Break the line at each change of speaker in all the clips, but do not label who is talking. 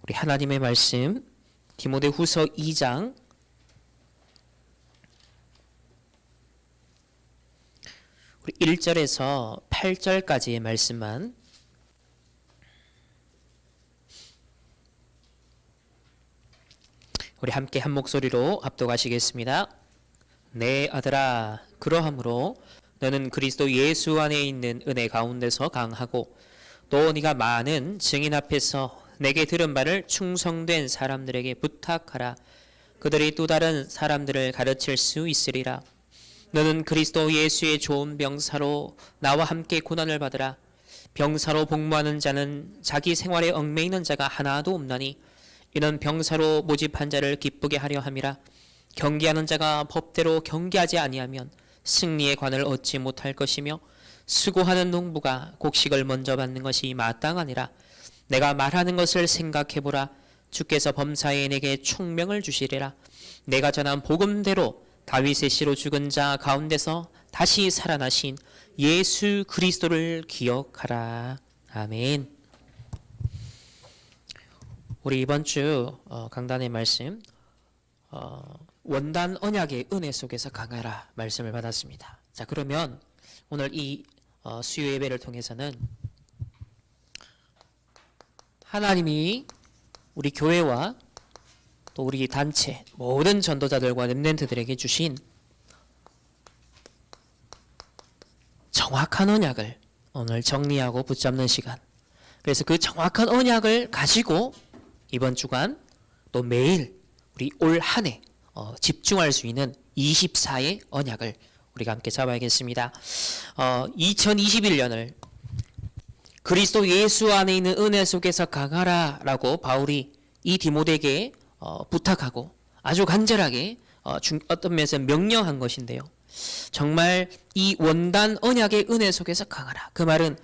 우리 하나님의 말씀 디모데후서 2장 우리 1절에서 8절까지의 말씀만 우리 함께 한 목소리로 합독하시겠습니다. 내 아들아, 그러함으로 너는 그리스도 예수 안에 있는 은혜 가운데서 강하고 또 네가 많은 증인 앞에서 내게 들은 바를 충성된 사람들에게 부탁하라. 그들이 또 다른 사람들을 가르칠 수 있으리라. 너는 그리스도 예수의 좋은 병사로 나와 함께 고난을 받으라. 병사로 복무하는 자는 자기 생활에 얽매이는 자가 하나도 없나니 이는 병사로 모집한 자를 기쁘게 하려 함이라. 경계하는 자가 법대로 경계하지 아니하면 승리의 관을 얻지 못할 것이며 수고하는 농부가 곡식을 먼저 받는 것이 마땅하니라. 내가 말하는 것을 생각해보라. 주께서 범사에 내게 총명을 주시리라. 내가 전한 복음대로 다윗의 씨로 죽은 자 가운데서 다시 살아나신 예수 그리스도를 기억하라. 아멘. 우리 이번 주 강단의 말씀 원단 언약의 은혜 속에서 강하라 말씀을 받았습니다. 자, 그러면 오늘 이 수요 예배를 통해서는 하나님이 우리 교회와 또 우리 단체 모든 전도자들과 렘넌트들에게 주신 정확한 언약을 오늘 정리하고 붙잡는 시간. 그래서 그 정확한 언약을 가지고 이번 주간 또 매일 우리 올 한 해 집중할 수 있는 24의 언약을 우리가 함께 잡아야겠습니다. 2021년을 그리스도 예수 안에 있는 은혜 속에서 강하라 라고 바울이 이 디모데에게 부탁하고 아주 간절하게 어떤 면에서 명령한 것인데요. 정말 이 원단 언약의 은혜 속에서 강하라. 그 말은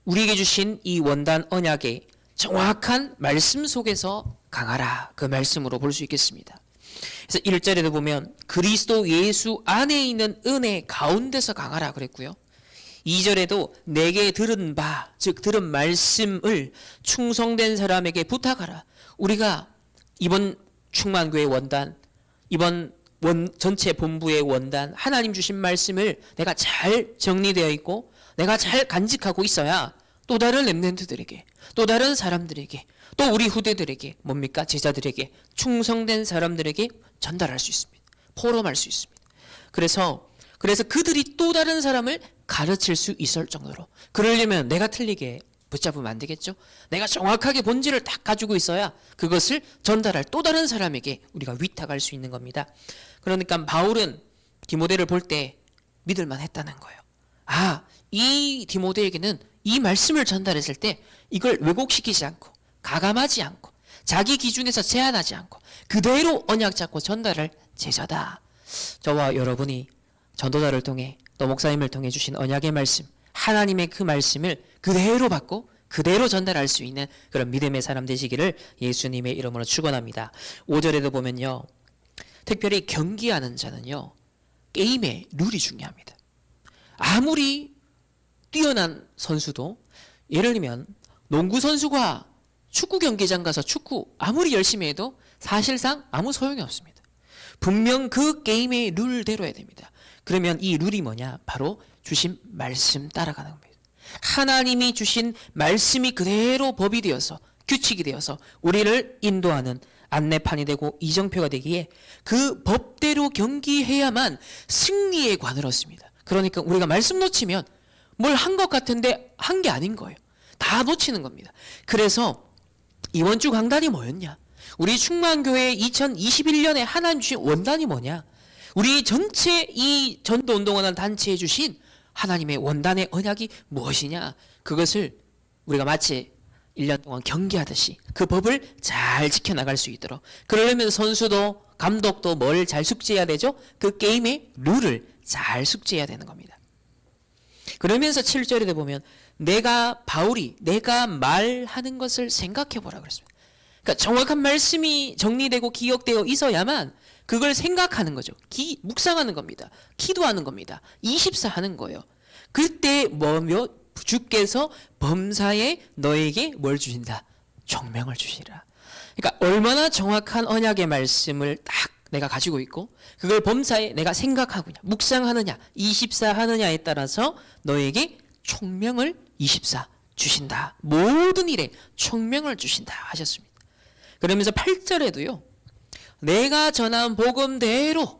우리에게 주신 이 원단 언약의 정확한 말씀 속에서 강하라. 그 말씀으로 볼 수 있겠습니다. 그래서 1절에도 보면 그리스도 예수 안에 있는 은혜 가운데서 강하라 그랬고요. 2절에도 내게 들은 바, 즉 들은 말씀을 충성된 사람에게 부탁하라. 우리가 이번 충만교회 원단, 이번 전체 본부의 원단, 하나님 주신 말씀을 내가 잘 정리되어 있고 내가 잘 간직하고 있어야 또 다른 렘넌트들에게, 또 다른 사람들에게, 또 우리 후대들에게, 뭡니까? 제자들에게, 충성된 사람들에게 전달할 수 있습니다. 포럼할 수 있습니다. 그래서 그들이 또 다른 사람을 가르칠 수 있을 정도로, 그러려면 내가 틀리게 붙잡으면 안 되겠죠? 내가 정확하게 본질을 딱 가지고 있어야 그것을 전달할 또 다른 사람에게 우리가 위탁할 수 있는 겁니다. 그러니까 바울은 디모데를 볼 때 믿을만 했다는 거예요. 아, 이 디모데에게는 이 말씀을 전달했을 때 이걸 왜곡시키지 않고 가감하지 않고 자기 기준에서 제한하지 않고 그대로 언약 잡고 전달할 제자다. 저와 여러분이 전도자를 통해 또 목사님을 통해 주신 언약의 말씀, 하나님의 그 말씀을 그대로 받고 그대로 전달할 수 있는 그런 믿음의 사람 되시기를 예수님의 이름으로 축원합니다. 5절에도 보면요, 특별히 경기하는 자는요, 게임의 룰이 중요합니다. 아무리 뛰어난 선수도, 예를 들면 농구 선수가 축구 경기장 가서 축구 아무리 열심히 해도 사실상 아무 소용이 없습니다. 분명 그 게임의 룰대로 해야 됩니다. 그러면 이 룰이 뭐냐? 바로 주신 말씀 따라가는 겁니다. 하나님이 주신 말씀이 그대로 법이 되어서, 규칙이 되어서 우리를 인도하는 안내판이 되고 이정표가 되기에 그 법대로 경기해야만 승리의 관을 얻습니다. 그러니까 우리가 말씀 놓치면 뭘 한 것 같은데 한 게 아닌 거예요. 다 놓치는 겁니다. 그래서 이번 주 강단이 뭐였냐? 우리 충만교회 2021년에 하나님 주신 원단이 뭐냐? 우리 전체 이 전도운동하는 단체에 주신 하나님의 원단의 언약이 무엇이냐? 그것을 우리가 마치 1년 동안 경기하듯이 그 법을 잘 지켜나갈 수 있도록, 그러려면 선수도 감독도 뭘 잘 숙지해야 되죠? 그 게임의 룰을 잘 숙지해야 되는 겁니다. 그러면서 7절에 보면 바울이 내가 말하는 것을 생각해 보라 그랬습니다. 그러니까 정확한 말씀이 정리되고 기억되어 있어야만 그걸 생각하는 거죠. 묵상하는 겁니다. 기도하는 겁니다. 24 하는 거예요. 그때 주께서 범사에 너에게 뭘 주신다? 총명을 주시라. 그러니까 얼마나 정확한 언약의 말씀을 딱 내가 가지고 있고 그걸 범사에 내가 생각하느냐, 묵상하느냐, 24 하느냐에 따라서 너에게 총명을 24 주신다. 모든 일에 총명을 주신다 하셨습니다. 그러면서 8절에도요. 내가 전한 복음대로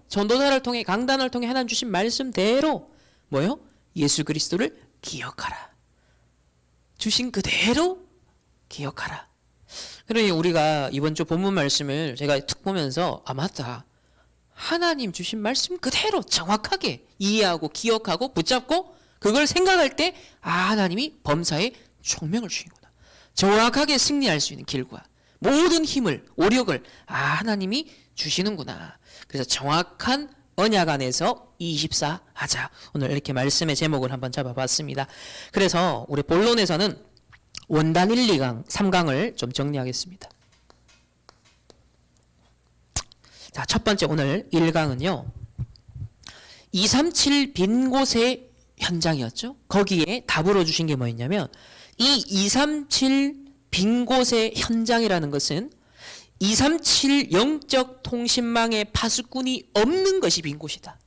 전도사를 통해 강단을 통해 하나님 주신 말씀대로 뭐요? 예수 그리스도를 기억하라. 주신 그대로 기억하라. 그러니 우리가 이번 주 본문 말씀을 제가 툭 보면서 맞다. 하나님 주신 말씀 그대로 정확하게 이해하고 기억하고 붙잡고 그걸 생각할 때 하나님이 범사에 총명을 주시는구나. 정확하게 승리할 수 있는 길과 모든 힘을 오력을 하나님이 주시는구나. 그래서 정확한 언약 안에서 24 하자. 오늘 이렇게 말씀의 제목을 한번 잡아봤습니다. 그래서 우리 본론에서는 원단 1, 2강, 3강을 좀 정리하겠습니다. 자, 첫 번째 오늘 1강은요. 237 빈 곳의 현장이었죠. 거기에 답으로 주신 게 뭐였냐면 이 237 빈 곳의 현장이라는 것은 237 영적 통신망의 파수꾼이 없는 것이 빈 곳이다.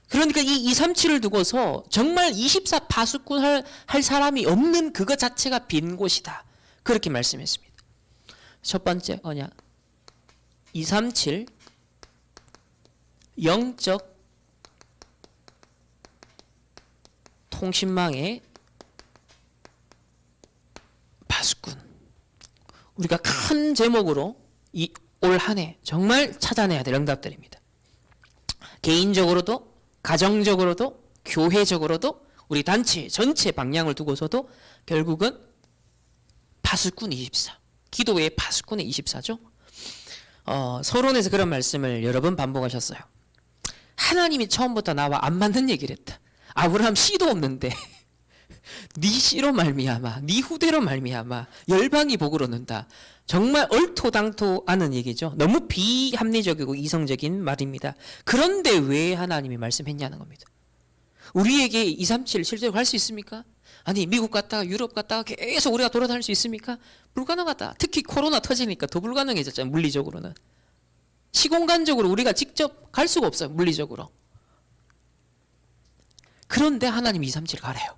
그러니까 이 237을 두고서 정말 24 파수꾼 할 사람이 없는 그것 자체가 빈 곳이다. 그렇게 말씀했습니다. 첫 번째 언약 237 영적 통신망의 파수꾼. 우리가 큰 제목으로 올 한 해 정말 찾아내야 될 응답들입니다. 개인적으로도 가정적으로도 교회적으로도 우리 단체 전체 방향을 두고서도 결국은 파수꾼 24 기도의 파수꾼의 24죠. 서론에서 그런 말씀을 여러 번 반복하셨어요. 하나님이 처음부터 나와 안 맞는 얘기를 했다. 아브라함 씨도 없는데 네 씨로 말미암아 네 후대로 말미암아 열방이 복을 얻는다. 정말 얼토당토하는 얘기죠. 너무 비합리적이고 이성적인 말입니다. 그런데 왜 하나님이 말씀했냐는 겁니다. 우리에게 237 실제로 갈 수 있습니까? 아니 미국 갔다가 유럽 갔다가 계속 우리가 돌아다닐 수 있습니까? 불가능하다. 특히 코로나 터지니까 더 불가능해졌잖아요. 물리적으로는. 시공간적으로 우리가 직접 갈 수가 없어요. 물리적으로. 그런데 하나님 237 가래요.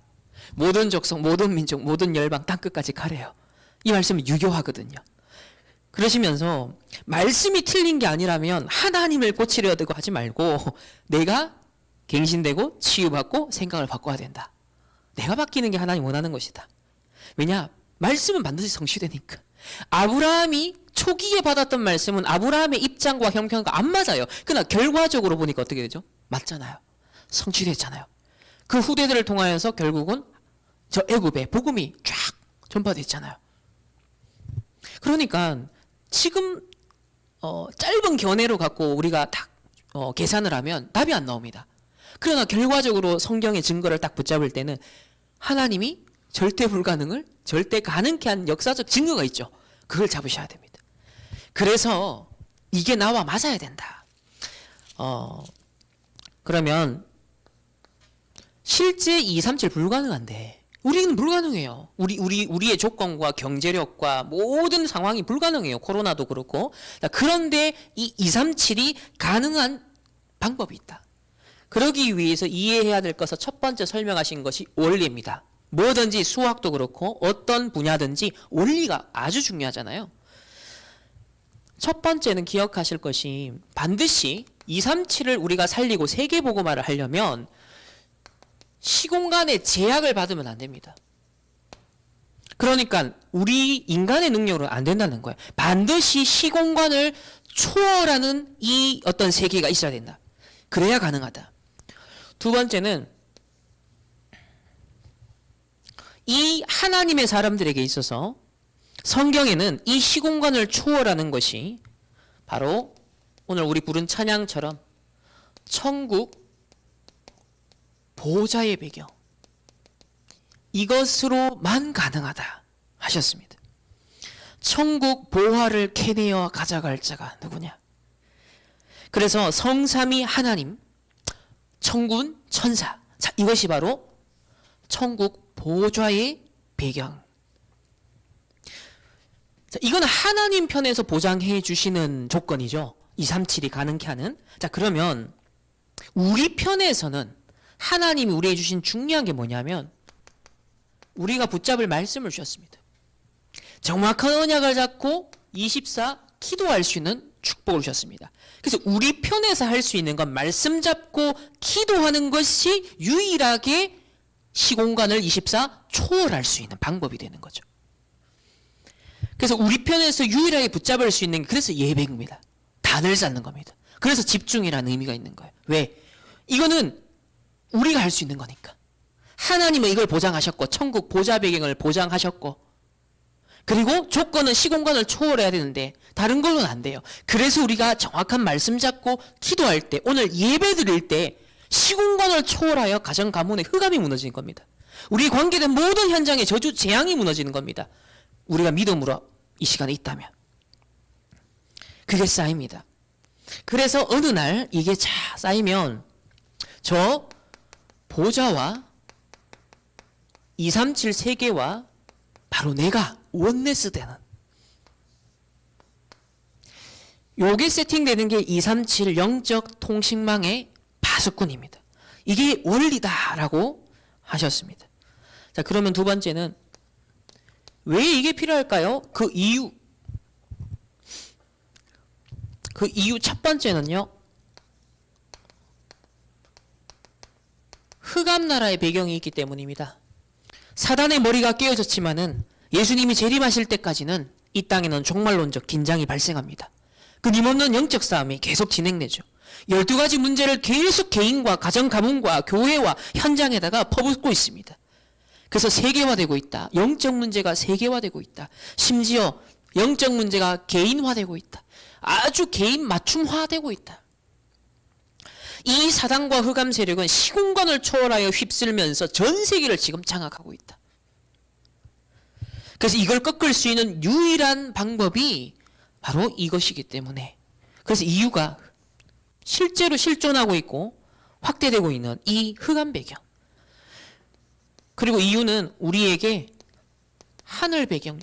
모든 족속, 모든 민족, 모든 열방 땅끝까지 가래요. 이 말씀은 유교하거든요. 그러시면서 말씀이 틀린 게 아니라면 하나님을 고치려 들고 하지 말고 내가 갱신되고 치유받고 생각을 바꿔야 된다. 내가 바뀌는 게 하나님 원하는 것이다. 왜냐? 말씀은 반드시 성취되니까. 아브라함이 초기에 받았던 말씀은 아브라함의 입장과 형편과 안 맞아요. 그러나 결과적으로 보니까 어떻게 되죠? 맞잖아요. 성취됐잖아요. 그 후대들을 통하여서 결국은 저 애굽의 복음이 쫙 전파됐잖아요. 그러니까 지금 짧은 견해로 갖고 우리가 딱 계산을 하면 답이 안 나옵니다. 그러나 결과적으로 성경의 증거를 딱 붙잡을 때는 하나님이 절대 불가능을 절대 가능케 한 역사적 증거가 있죠. 그걸 잡으셔야 됩니다. 그래서 이게 나와 맞아야 된다. 그러면 실제 237 불가능한데 우리는 불가능해요. 우리의 조건과 경제력과 모든 상황이 불가능해요. 코로나도 그렇고. 그런데 이 237이 가능한 방법이 있다. 그러기 위해서 이해해야 될 것을 첫 번째 설명하신 것이 원리입니다. 뭐든지 수학도 그렇고 어떤 분야든지 원리가 아주 중요하잖아요. 첫 번째는 기억하실 것이 반드시 237을 우리가 살리고 세계복음화를 하려면 시공간의 제약을 받으면 안 됩니다. 그러니까 우리 인간의 능력으로는 안 된다는 거예요. 반드시 시공간을 초월하는 이 어떤 세계가 있어야 된다. 그래야 가능하다. 두 번째는 이 하나님의 사람들에게 있어서 성경에는 이 시공간을 초월하는 것이 바로 오늘 우리 부른 찬양처럼 천국 보호자의 배경 이것으로만 가능하다 하셨습니다. 천국 보화를 캐내어 가져갈 자가 누구냐? 그래서 성삼위 하나님, 천군 천사. 자, 이것이 바로 천국 보좌의 배경. 자, 이건 하나님 편에서 보장해 주시는 조건이죠. 237이 가능케 하는. 자, 그러면 우리 편에서는 하나님이 우리에게 주신 중요한 게 뭐냐면 우리가 붙잡을 말씀을 주셨습니다. 정확한 언약을 잡고 24 기도할 수 있는 축복을 주셨습니다. 그래서 우리 편에서 할 수 있는 건 말씀 잡고 기도하는 것이 유일하게 시공간을 24 초월할 수 있는 방법이 되는 거죠. 그래서 우리 편에서 유일하게 붙잡을 수 있는 게 그래서 예배입니다. 단을 쌓는 겁니다. 그래서 집중이라는 의미가 있는 거예요. 왜? 이거는 우리가 할 수 있는 거니까. 하나님은 이걸 보장하셨고 천국 보좌 배경을 보장하셨고 그리고 조건은 시공간을 초월해야 되는데 다른 걸로는 안 돼요. 그래서 우리가 정확한 말씀 잡고 기도할 때 오늘 예배 드릴 때 시공간을 초월하여 가정 가문의 흑암이 무너지는 겁니다. 우리 관계된 모든 현장의 저주 재앙이 무너지는 겁니다. 우리가 믿음으로 이 시간에 있다면 그게 쌓입니다. 그래서 어느 날 이게 자 쌓이면 저 보좌와 237 세계와 바로 내가 원네스 되는 요게 세팅되는 게 237 영적 통신망의 파수꾼입니다. 이게 원리다라고 하셨습니다. 자, 그러면 두 번째는 왜 이게 필요할까요? 그 이유 첫 번째는요. 흑암 나라의 배경이 있기 때문입니다. 사단의 머리가 깨어졌지만은 예수님이 재림하실 때까지는 이 땅에는 종말론적 긴장이 발생합니다. 끊임없는 영적 싸움이 계속 진행되죠. 12가지 문제를 계속 개인과 가정 가문과 교회와 현장에다가 퍼붓고 있습니다. 그래서 세계화되고 있다. 영적 문제가 세계화되고 있다. 심지어 영적 문제가 개인화되고 있다. 아주 개인 맞춤화되고 있다. 이 사단과 흑암 세력은 시공간을 초월하여 휩쓸면서 전 세계를 지금 장악하고 있다. 그래서 이걸 꺾을 수 있는 유일한 방법이 바로 이것이기 때문에 그래서 이유가 실제로 실존하고 있고 확대되고 있는 이 흑암 배경 그리고 이유는 우리에게 하늘 배경을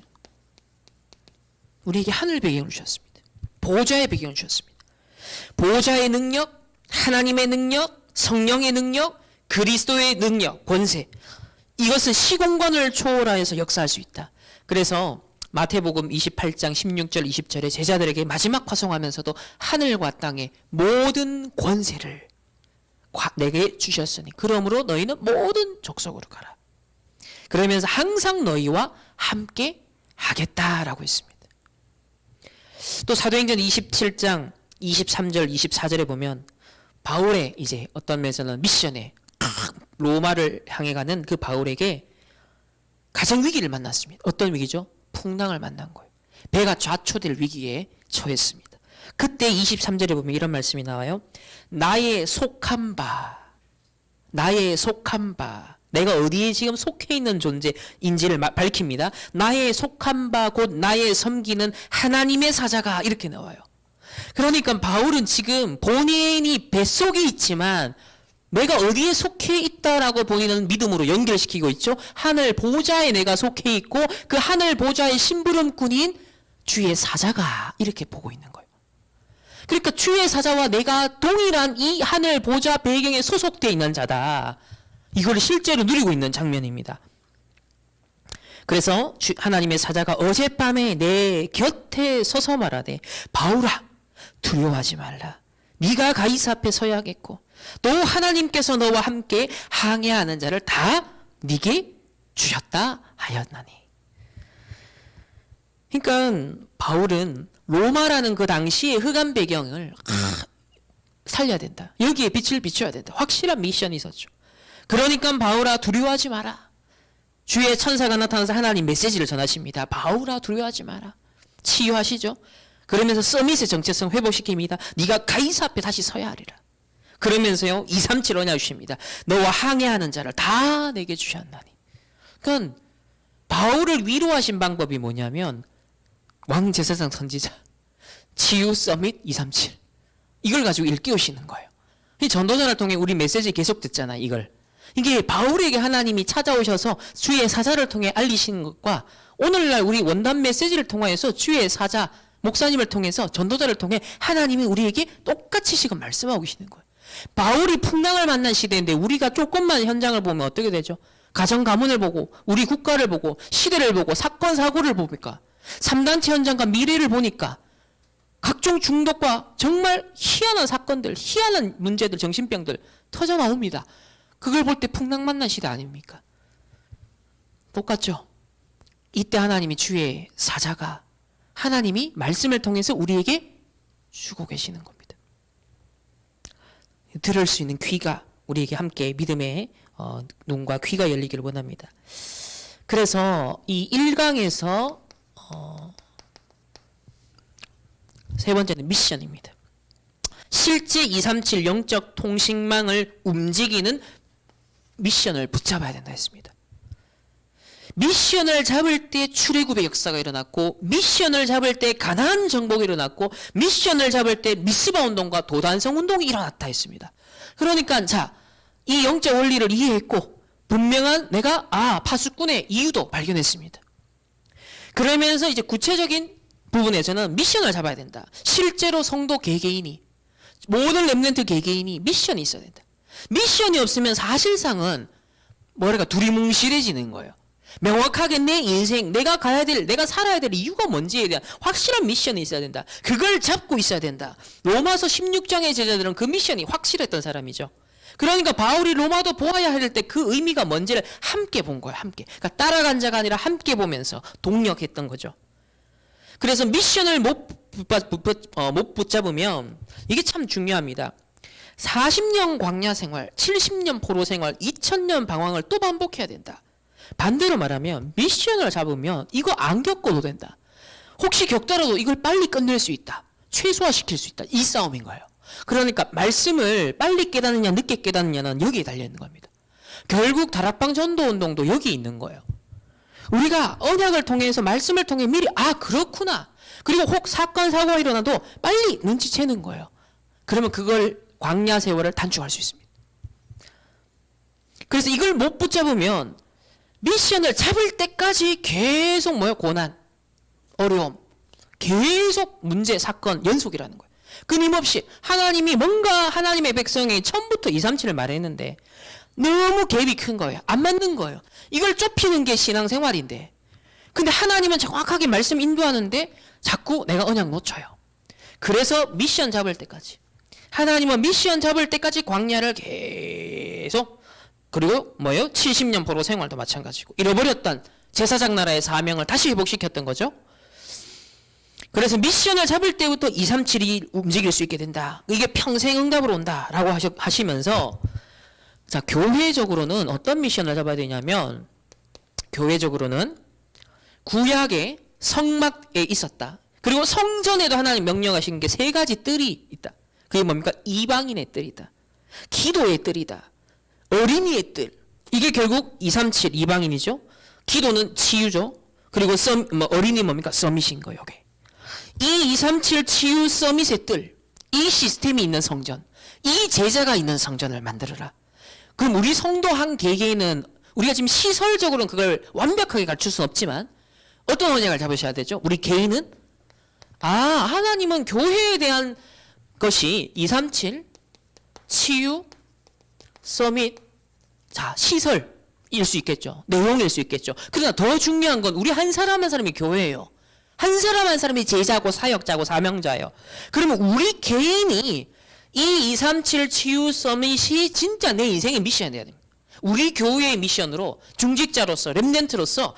주셨습니다. 보좌의 배경을 주셨습니다. 보좌의 능력, 하나님의 능력, 성령의 능력, 그리스도의 능력, 권세 이것은 시공간을 초월하여서 역사할 수 있다. 그래서 마태복음 28장 16절 20절에 제자들에게 마지막 화송하면서도 하늘과 땅의 모든 권세를 내게 주셨으니 그러므로 너희는 모든 족속으로 가라. 그러면서 항상 너희와 함께 하겠다라고 했습니다. 또 사도행전 27장 23절 24절에 보면 바울의 이제 어떤 면에서는 미션에 로마를 향해 가는 그 바울에게 가정 위기를 만났습니다. 어떤 위기죠? 풍랑을 만난 거예요. 배가 좌초될 위기에 처했습니다. 그때 23절에 보면 이런 말씀이 나와요. 나의 속한 바 내가 어디에 지금 속해 있는 존재인지를 밝힙니다. 나의 속한 바 곧 나의 섬기는 하나님의 사자가 이렇게 나와요. 그러니까 바울은 지금 본인이 뱃속에 있지만 내가 어디에 속해 있다라고 본인은 믿음으로 연결시키고 있죠. 하늘 보좌에 내가 속해 있고 그 하늘 보좌의 심부름꾼인 주의 사자가 이렇게 보고 있는 거예요. 그러니까 주의 사자와 내가 동일한 이 하늘 보좌 배경에 소속되어 있는 자다. 이걸 실제로 누리고 있는 장면입니다. 그래서 하나님의 사자가 어젯밤에 내 곁에 서서 말하되 바울아 두려워하지 말라. 네가 가이사 앞에 서야겠고 또 하나님께서 너와 함께 항해하는 자를 다 네게 주셨다 하였나니. 그러니까 바울은 로마라는 그 당시의 흑암 배경을 살려야 된다. 여기에 빛을 비춰야 된다. 확실한 미션이 있었죠. 그러니까 바울아 두려워하지 마라. 주의 천사가 나타나서 하나님 메시지를 전하십니다. 바울아 두려워하지 마라. 치유하시죠. 그러면서 서밋의 정체성 회복시킵니다. 네가 가이사 앞에 다시 서야 하리라. 그러면서요 237 언약 주십니다. 너와 항해하는 자를 다 내게 주셨나니. 그러니까 바울을 위로하신 방법이 뭐냐면 왕제사장 선지자 치유 서밋 237 이걸 가지고 일깨우시는 거예요. 이 전도전을 통해 우리 메시지 계속 듣잖아. 이게 바울에게 하나님이 찾아오셔서 주의 사자를 통해 알리시는 것과 오늘날 우리 원단 메시지를 통하여서 주의 사자, 목사님을 통해서 전도자를 통해 하나님이 우리에게 똑같이 지금 말씀하고 계시는 거예요. 바울이 풍랑을 만난 시대인데 우리가 조금만 현장을 보면 어떻게 되죠? 가정 가문을 보고 우리 국가를 보고 시대를 보고 사건 사고를 보니까 3단체 현장과 미래를 보니까 각종 중독과 정말 희한한 사건들, 희한한 문제들, 정신병들 터져 나옵니다. 그걸 볼 때 풍랑 만난 시대 아닙니까? 똑같죠? 이때 하나님이 주의 사자가 하나님이 말씀을 통해서 우리에게 주고 계시는 겁니다. 들을 수 있는 귀가 우리에게 함께 믿음의 눈과 귀가 열리기를 원합니다. 그래서 이 1강에서 세 번째는 미션입니다. 실제 237 영적 통신망을 움직이는 미션을 붙잡아야 된다 했습니다. 미션을 잡을 때 출애굽의 역사가 일어났고, 미션을 잡을 때 가나안 정복이 일어났고, 미션을 잡을 때 미스바 운동과 도단성 운동이 일어났다 했습니다. 그러니까 자, 이 영적 원리를 이해했고 분명한 내가 파수꾼의 이유도 발견했습니다. 그러면서 이제 구체적인 부분에서는 미션을 잡아야 된다. 실제로 성도 개개인이, 모든 렘넌트 개개인이 미션이 있어야 된다. 미션이 없으면 사실상은 두리뭉실해지는 거예요. 명확하게 내 인생, 내가 가야 될, 내가 살아야 될 이유가 뭔지에 대한 확실한 미션이 있어야 된다. 그걸 잡고 있어야 된다. 로마서 16장의 제자들은 그 미션이 확실했던 사람이죠. 그러니까 바울이 로마도 보아야 할 때 그 의미가 뭔지를 함께 본 거예요. 함께. 그러니까 따라간 자가 아니라 함께 보면서 동력했던 거죠. 그래서 미션을 못 붙잡으면 이게 참 중요합니다. 40년 광야 생활, 70년 포로 생활, 2000년 방황을 또 반복해야 된다. 반대로 말하면 미션을 잡으면 이거 안 겪어도 된다. 혹시 겪더라도 이걸 빨리 끝낼 수 있다. 최소화시킬 수 있다. 이 싸움인 거예요. 그러니까 말씀을 빨리 깨닫느냐 늦게 깨닫느냐는 여기에 달려있는 겁니다. 결국 다락방 전도 운동도 여기 있는 거예요. 우리가 언약을 통해서 말씀을 통해 미리 그렇구나. 그리고 혹 사건 사고가 일어나도 빨리 눈치채는 거예요. 그러면 그걸 광야 세월을 단축할 수 있습니다. 그래서 이걸 못 붙잡으면 미션을 잡을 때까지 계속 고난, 어려움, 계속 문제, 사건 연속이라는 거예요. 끊임없이 하나님이 뭔가 하나님의 백성이 처음부터 237을 말했는데 너무 갭이 큰 거예요. 안 맞는 거예요. 이걸 좁히는 게 신앙생활인데, 근데 하나님은 정확하게 말씀 인도하는데 자꾸 내가 언약 놓쳐요. 그래서 미션 잡을 때까지, 하나님은 미션 잡을 때까지 광야를 계속, 그리고 70년 포로 생활도 마찬가지고 잃어버렸던 제사장 나라의 사명을 다시 회복시켰던 거죠. 그래서 미션을 잡을 때부터 237이 움직일 수 있게 된다. 이게 평생 응답으로 온다라고 하시면서, 자, 교회적으로는 어떤 미션을 잡아야 되냐면, 교회적으로는 구약의 성막에 있었다. 그리고 성전에도 하나님 명령하신 게 3가지 뜰이 있다. 그게 뭡니까? 이방인의 뜰이다. 기도의 뜰이다. 어린이의 뜰. 이게 결국 237 이방인이죠. 기도는 치유죠. 그리고 어린이 뭡니까? 서밋인 거예요. 이게. 이 237 치유 서밋의 뜰, 이 시스템이 있는 성전, 이 제자가 있는 성전을 만들어라. 그럼 우리 성도 한 개개인은 우리가 지금 시설적으로는 그걸 완벽하게 갖출 수는 없지만 어떤 언약을 잡으셔야 되죠? 우리 개인은 하나님은 교회에 대한 것이 237 치유 서밋, 자, 시설일 수 있겠죠. 내용일 수 있겠죠. 그러나 더 중요한 건 우리 한 사람 한 사람이 교회예요. 한 사람 한 사람이 제자고 사역자고 사명자예요. 그러면 우리 개인이 이 237 치유 서밋이 진짜 내 인생의 미션이 돼야 됩니다. 우리 교회의 미션으로 중직자로서 렘넌트로서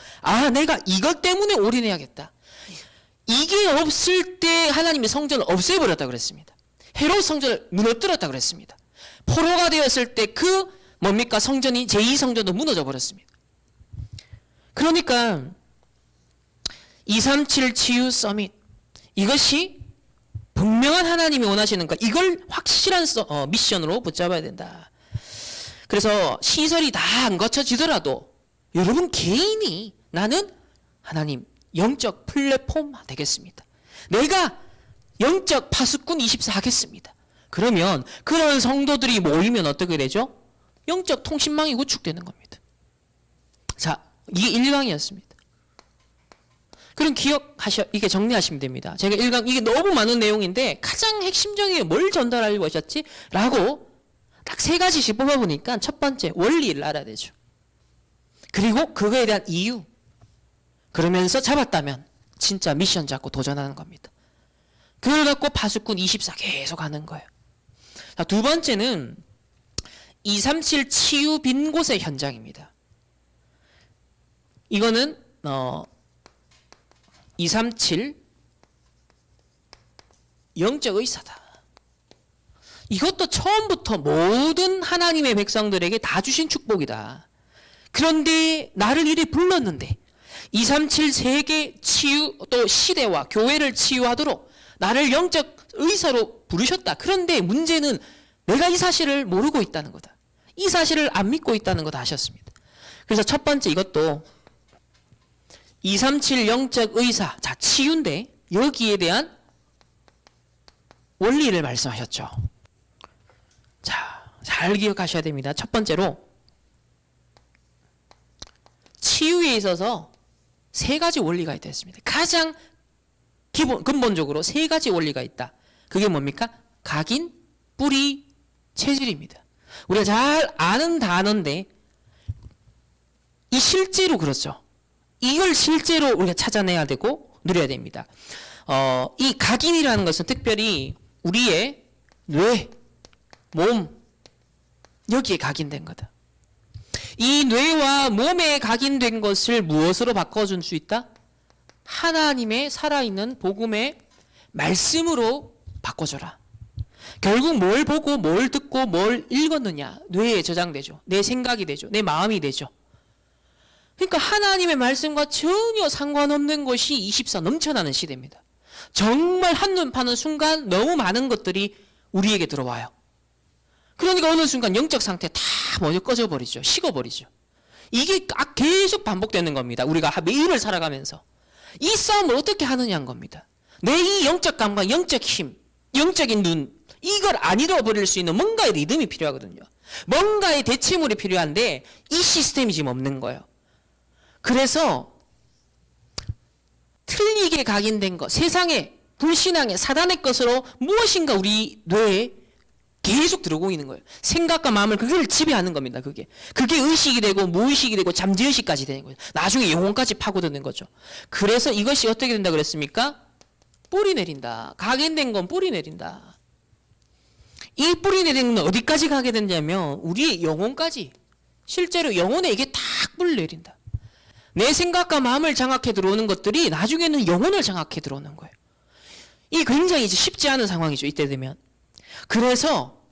내가 이것 때문에 올인해야겠다. 이게 없을 때 하나님이 성전을 없애버렸다 그랬습니다. 헤롯 성전을 무너뜨렸다 그랬습니다. 포로가 되었을 때 성전이 제2성전도 무너져 버렸습니다. 그러니까 237 치유 서밋, 이것이 분명한 하나님이 원하시는 것, 이걸 확실한 미션으로 붙잡아야 된다. 그래서 시설이 다 안 거쳐지더라도 여러분 개인이 나는 하나님 영적 플랫폼 되겠습니다. 내가 영적 파수꾼 24 하겠습니다. 그러면 그런 성도들이 모이면 어떻게 되죠? 영적 통신망이 구축되는 겁니다. 자, 이게 1강이었습니다. 그럼 이게 정리하시면 됩니다. 제가 이게 너무 많은 내용인데 가장 핵심적인 뭘 전달하려고 하셨지? 라고 딱 3가지씩 뽑아보니까 첫 번째, 원리를 알아야 되죠. 그리고 그거에 대한 이유. 그러면서 잡았다면 진짜 미션 잡고 도전하는 겁니다. 그걸 갖고 파수꾼 24 계속 하는 거예요. 자, 두 번째는 237 치유 빈 곳의 현장입니다. 이거는 237 영적 의사다. 이것도 처음부터 모든 하나님의 백성들에게 다 주신 축복이다. 그런데 나를 이리 불렀는데 237 세계 치유 또 시대와 교회를 치유하도록 나를 영적 의사로 부르셨다. 그런데 문제는 내가 이 사실을 모르고 있다는 거다. 이 사실을 안 믿고 있다는 거다 하셨습니다. 그래서 첫 번째 이것도 237 영적 의사, 자 치유인데 여기에 대한 원리를 말씀하셨죠. 자, 잘 기억하셔야 됩니다. 첫 번째로 치유에 있어서 3가지 원리가 있다 했습니다. 가장 근본적으로 3가지 원리가 있다. 그게 뭡니까? 각인, 뿌리, 체질입니다. 우리가 잘 아는 단어인데 이 실제로 그렇죠. 이걸 실제로 우리가 찾아내야 되고 누려야 됩니다. 이 각인이라는 것은 특별히 우리의 뇌, 몸 여기에 각인된 거다. 이 뇌와 몸에 각인된 것을 무엇으로 바꿔줄 수 있다? 하나님의 살아있는 복음의 말씀으로 바꿔줘라. 결국 뭘 보고 뭘 듣고 뭘 읽었느냐? 뇌에 저장되죠. 내 생각이 되죠. 내 마음이 되죠. 그러니까 하나님의 말씀과 전혀 상관없는 것이 24 넘쳐나는 시대입니다. 정말 한눈 파는 순간 너무 많은 것들이 우리에게 들어와요. 그러니까 어느 순간 영적 상태 다 먼저 꺼져버리죠. 식어버리죠. 이게 계속 반복되는 겁니다. 우리가 매일을 살아가면서. 이 싸움을 어떻게 하느냐는 겁니다. 내 이 영적 감각, 영적 힘, 영적인 눈 이걸 안 잃어버릴 수 있는 뭔가의 리듬이 필요하거든요. 뭔가의 대체물이 필요한데 이 시스템이 지금 없는 거예요. 그래서 틀리게 각인된 것, 세상의 불신앙의 사단의 것으로 무엇인가 우리 뇌에 계속 들어오고 있는 거예요. 생각과 마음을 그걸 지배하는 겁니다. 그게 의식이 되고 무의식이 되고 잠재의식까지 되는 거예요. 나중에 영혼까지 파고드는 거죠. 그래서 이것이 어떻게 된다 그랬습니까? 뿌리 내린다. 각인된 건 뿌리 내린다. 이 뿌리 내리는 건 어디까지 가게 되냐면 우리의 영혼까지, 실제로 영혼에 이게 딱 뿌리 내린다. 내 생각과 마음을 장악해 들어오는 것들이 나중에는 영혼을 장악해 들어오는 거예요. 이 굉장히 쉽지 않은 상황이죠. 이때 되면. 그래서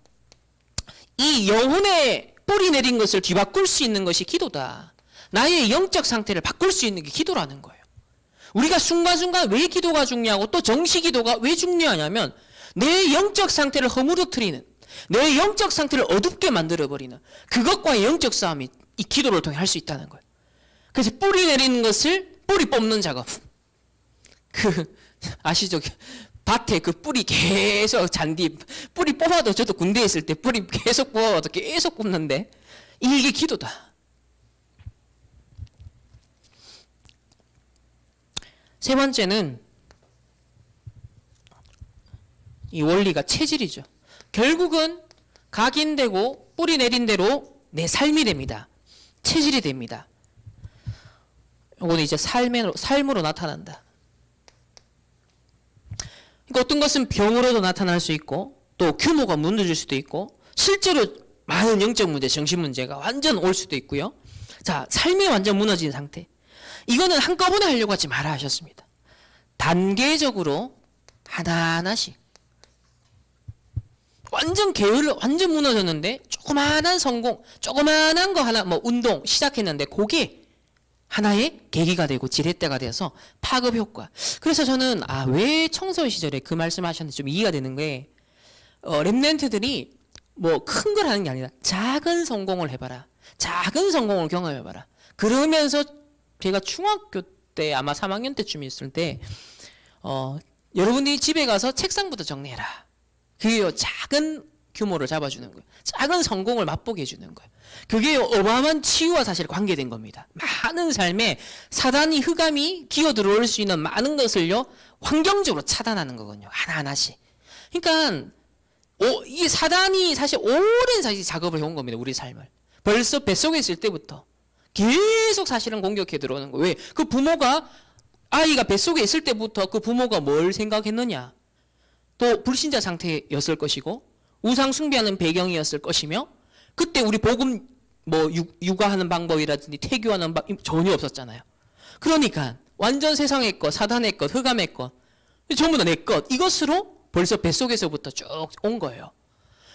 이 영혼에 뿌리 내린 것을 뒤바꿀 수 있는 것이 기도다. 나의 영적 상태를 바꿀 수 있는 게 기도라는 거예요. 우리가 순간순간 왜 기도가 중요하고 또 정시 기도가 왜 중요하냐면 내 영적 상태를 허물어뜨리는, 내 영적 상태를 어둡게 만들어버리는 그것과의 영적 싸움이 이 기도를 통해 할 수 있다는 거예요. 그래서 뿌리 내리는 것을 뿌리 뽑는 작업. 아시죠? 밭에 그 뿌리 계속 잔디 뿌리 뽑아도 저도 군대에 있을 때 뿌리 계속 뽑아도 계속 뽑는데 이게 기도다. 세 번째는 이 원리가 체질이죠. 결국은 각인되고 뿌리 내린 대로 내 삶이 됩니다. 체질이 됩니다. 이거는 이제 삶으로 나타난다. 그러니까 어떤 것은 병으로도 나타날 수 있고 또 규모가 무너질 수도 있고 실제로 많은 영적 문제, 정신 문제가 완전 올 수도 있고요. 자, 삶이 완전 무너진 상태. 이거는 한꺼번에 하려고 하지 마라 하셨습니다. 단계적으로 하나하나씩. 완전 게을러, 완전 무너졌는데 조그마한 성공, 조그마한 거 하나, 운동 시작했는데 그게 하나의 계기가 되고 지렛대가 돼서 파급 효과. 그래서 저는 왜 청소 시절에 그 말씀하셨는지 좀 이해가 되는 게 렘넌트들이 큰 걸 하는 게 아니라 작은 성공을 해봐라. 작은 성공을 경험해봐라. 그러면서 제가 중학교 때 아마 3학년 때쯤 있을 때 여러분들이 집에 가서 책상부터 정리해라. 그게요 작은 규모를 잡아주는 거예요. 작은 성공을 맛보게 해주는 거예요. 그게 어마어마한 치유와 사실 관계된 겁니다. 많은 삶에 사단이 흑암이 기어 들어올 수 있는 많은 것을요 환경적으로 차단하는 거거든요. 하나하나씩. 그러니까 이 사단이 사실 오랜 사실 작업을 해온 겁니다. 우리 삶을. 벌써 뱃속에 있을 때부터 계속 사실은 공격해 들어오는 거예요. 왜? 그 부모가 아이가 뱃속에 있을 때부터 그 부모가 뭘 생각했느냐. 또 불신자 상태였을 것이고 우상 숭배하는 배경이었을 것이며 그때 우리 복음 뭐 육아하는 방법이라든지 태교하는 방법 전혀 없었잖아요. 그러니까 완전 세상의 것, 사단의 것, 흑암의 것 전부 다 내 것 이것으로 벌써 뱃속에서부터 쭉 온 거예요.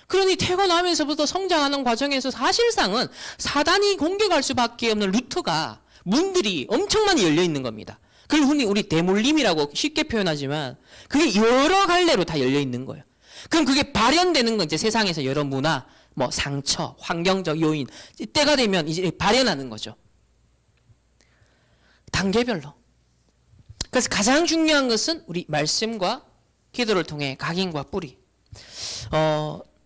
그러니 태어나면서부터 성장하는 과정에서 사실상은 사단이 공격할 수밖에 없는 루트가 문들이 엄청 많이 열려 있는 겁니다. 그걸 흔히 우리 대물림이라고 쉽게 표현하지만 그게 여러 갈래로 다 열려 있는 거예요. 그럼 그게 발현되는 건 이제 세상에서 여러 문화, 뭐 상처, 환경적 요인 때가 되면 이제 발현하는 거죠. 단계별로. 그래서 가장 중요한 것은 우리 말씀과 기도를 통해 각인과 뿌리.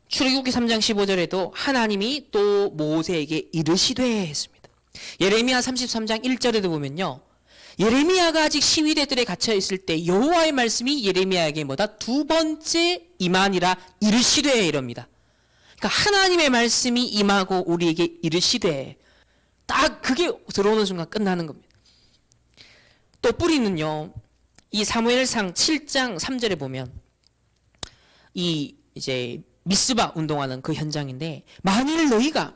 출애굽기 3장 15절에도 하나님이 또 모세에게 이르시되 했습니다. 예레미야 33장 1절에도 보면요. 예레미야가 아직 시위대들에 갇혀 있을 때 여호와의 말씀이 예레미야에게 뭐다? 두 번째 임하니라 이르시되 이럽니다. 그러니까 하나님의 말씀이 임하고 우리에게 이르시되 딱 그게 들어오는 순간 끝나는 겁니다. 또 뿌리는요. 이 사무엘상 7장 3절에 보면 이 이제 미스바 운동하는 그 현장인데 만일 너희가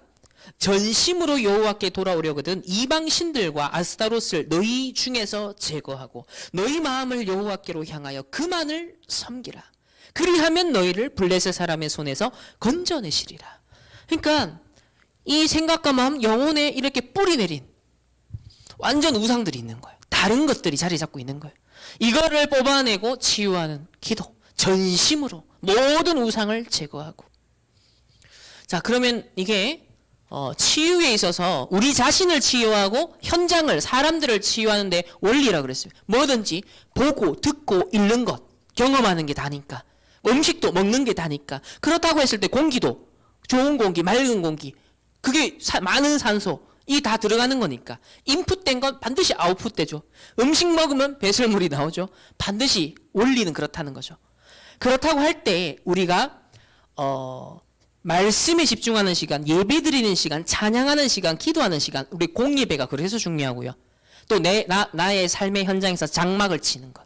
전심으로 여호와께 돌아오려거든 이방 신들과 아스타롯을 너희 중에서 제거하고 너희 마음을 여호와께로 향하여 그만을 섬기라. 그리하면 너희를 블레셋 사람의 손에서 건져내시리라. 그러니까 이 생각과 마음 영혼에 이렇게 뿌리 내린 완전 우상들이 있는 거예요. 다른 것들이 자리 잡고 있는 거예요. 이거를 뽑아내고 치유하는 기도. 전심으로 모든 우상을 제거하고. 자, 그러면 이게 치유에 있어서 우리 자신을 치유하고 현장을 사람들을 치유하는데 원리라 그랬어요. 뭐든지 보고 듣고 읽는 것 경험하는 게 다니까. 음식도 먹는 게 다니까. 그렇다고 했을 때 공기도 좋은 공기, 맑은 공기 그게 많은 산소 이 다 들어가는 거니까 인풋된 건 반드시 아웃풋되죠. 음식 먹으면 배설물이 나오죠. 반드시 원리는 그렇다는 거죠. 그렇다고 할 때 우리가 말씀에 집중하는 시간, 예배 드리는 시간, 찬양하는 시간, 기도하는 시간 우리 공예배가 그래서 중요하고요. 또 나의 삶의 현장에서 장막을 치는 것,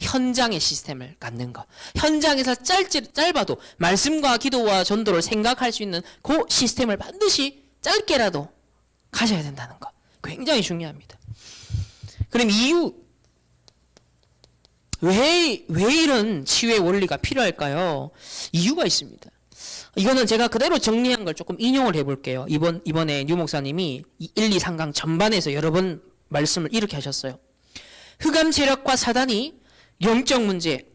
현장의 시스템을 갖는 것, 현장에서 짧아도 말씀과 기도와 전도를 생각할 수 있는 그 시스템을 반드시 짧게라도 가져야 된다는 것 굉장히 중요합니다. 그럼 이유 왜 이런 치유의 원리가 필요할까요? 이유가 있습니다. 이거는 제가 그대로 정리한 걸 조금 인용을 해볼게요. 이번에 류 목사님이 1, 2, 3강 전반에서 여러 번 말씀을 이렇게 하셨어요. 흑암 세력과 사단이 영적 문제,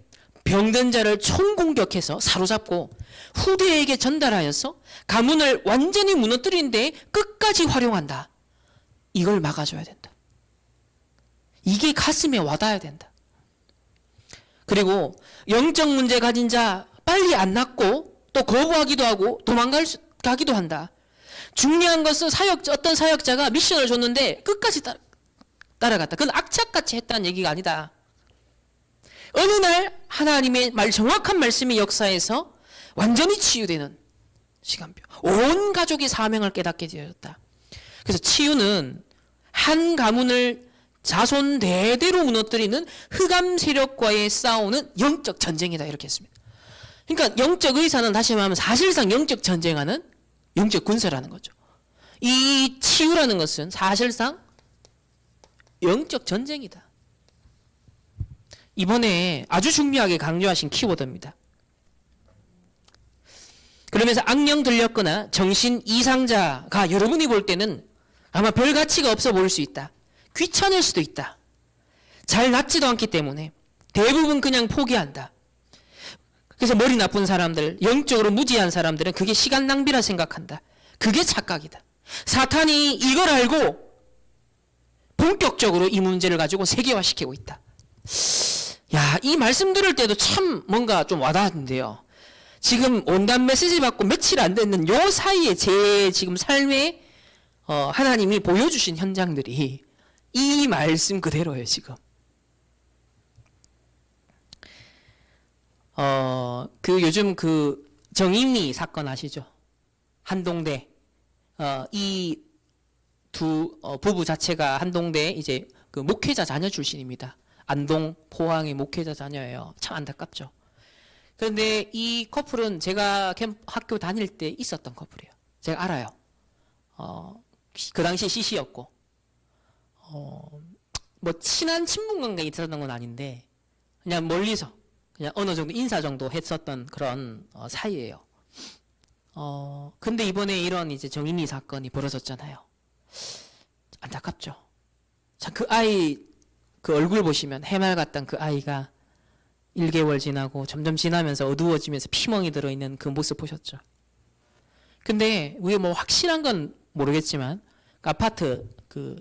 병든 자를 총공격해서 사로잡고 후대에게 전달하여서 가문을 완전히 무너뜨리는 데 끝까지 활용한다. 이걸 막아줘야 된다. 이게 가슴에 와닿아야 된다. 그리고 영적 문제 가진 자 빨리 안 낫고 또 거부하기도 하고 도망가기도 한다. 중요한 것은 어떤 사역자가 미션을 줬는데 끝까지 따라갔다. 그건 악착같이 했다는 얘기가 아니다. 어느 날 하나님의 정확한 말씀이 역사에서 완전히 치유되는 시간표. 온 가족이 사명을 깨닫게 되었다. 그래서 치유는 한 가문을 자손 대대로 무너뜨리는 흑암 세력과의 싸우는 영적 전쟁이다 이렇게 했습니다. 그러니까 영적 의사는 다시 말하면 사실상 영적 전쟁하는 영적 군사라는 거죠. 이 치유라는 것은 사실상 영적 전쟁이다. 이번에 아주 중요하게 강조하신 키워드입니다. 그러면서 악령 들렸거나 정신 이상자가 여러분이 볼 때는 아마 별 가치가 없어 보일 수 있다. 귀찮을 수도 있다. 잘 낫지도 않기 때문에 대부분 그냥 포기한다. 그래서 머리 나쁜 사람들, 영적으로 무지한 사람들은 그게 시간 낭비라 생각한다. 그게 착각이다. 사탄이 이걸 알고 본격적으로 이 문제를 가지고 세계화시키고 있다. 야, 이 말씀 들을 때도 참 뭔가 좀 와닿는데요. 지금 온단 메시지 받고 며칠 안 됐는 요 사이에 제 지금 삶에 하나님이 보여주신 현장들이 이 말씀 그대로예요. 지금 그 요즘 그 정인미 사건 아시죠? 한동대 이 두 부부 자체가 한동대 이제 그 목회자 자녀 출신입니다. 안동 포항의 목회자 자녀예요. 참 안타깝죠. 그런데 이 커플은 제가 학교 다닐 때 있었던 커플이에요. 제가 알아요. 그 당시 CC였고 뭐 친한 친분 관계가 있었던 건 아닌데 그냥 멀리서 그냥 어느 정도 인사 정도 했었던 그런 사이예요. 근데 이번에 이런 이제 정인이 사건이 벌어졌잖아요. 안타깝죠. 자, 그 아이 그 얼굴 보시면 해맑았던 그 아이가 1개월 지나고 점점 지나면서 어두워지면서 피멍이 들어있는 그 모습 보셨죠. 근데 우리 뭐 확실한 건 모르겠지만 그 아파트 그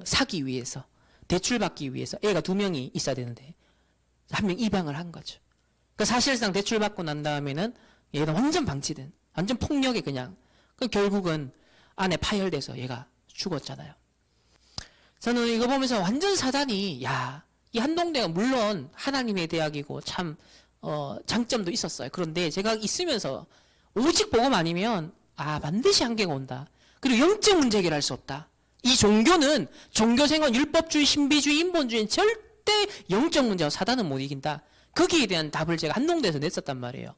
사기 위해서 대출 받기 위해서 애가 2명이 있어야 되는데 1명 입양을 한 거죠. 그러니까 사실상 대출 받고 난 다음에는 얘가 완전 방치된 완전 폭력에 그냥 결국은 안에 파열돼서 얘가 죽었잖아요. 저는 이거 보면서 완전 사단이 이 한동대가 물론 하나님의 대학이고 참 장점도 있었어요. 그런데 제가 있으면서 오직 복음 아니면 반드시 한계가 온다. 그리고 영적 문제 해결할 수 없다. 이 종교는 종교생활 율법주의 신비주의 인본주의는 절대 영적 문제와 사단은 못 이긴다. 거기에 대한 답을 제가 한동대에서 냈었단 말이에요.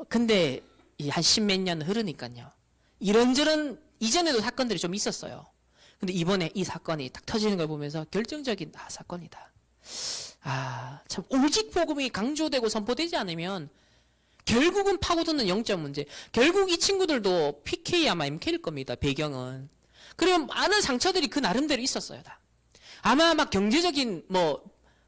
근데 한 10몇 년 흐르니까요. 이런저런 이전에도 사건들이 좀 있었어요. 근데 이번에 이 사건이 딱 터지는 걸 보면서 결정적인 사건이다. 참 오직 복음이 강조되고 선포되지 않으면 결국은 파고드는 영적 문제. 결국 이 친구들도 PK 아마 MK일 겁니다. 배경은. 그러면 많은 상처들이 그 나름대로 있었어요. 다. 아마 막 경제적인 뭐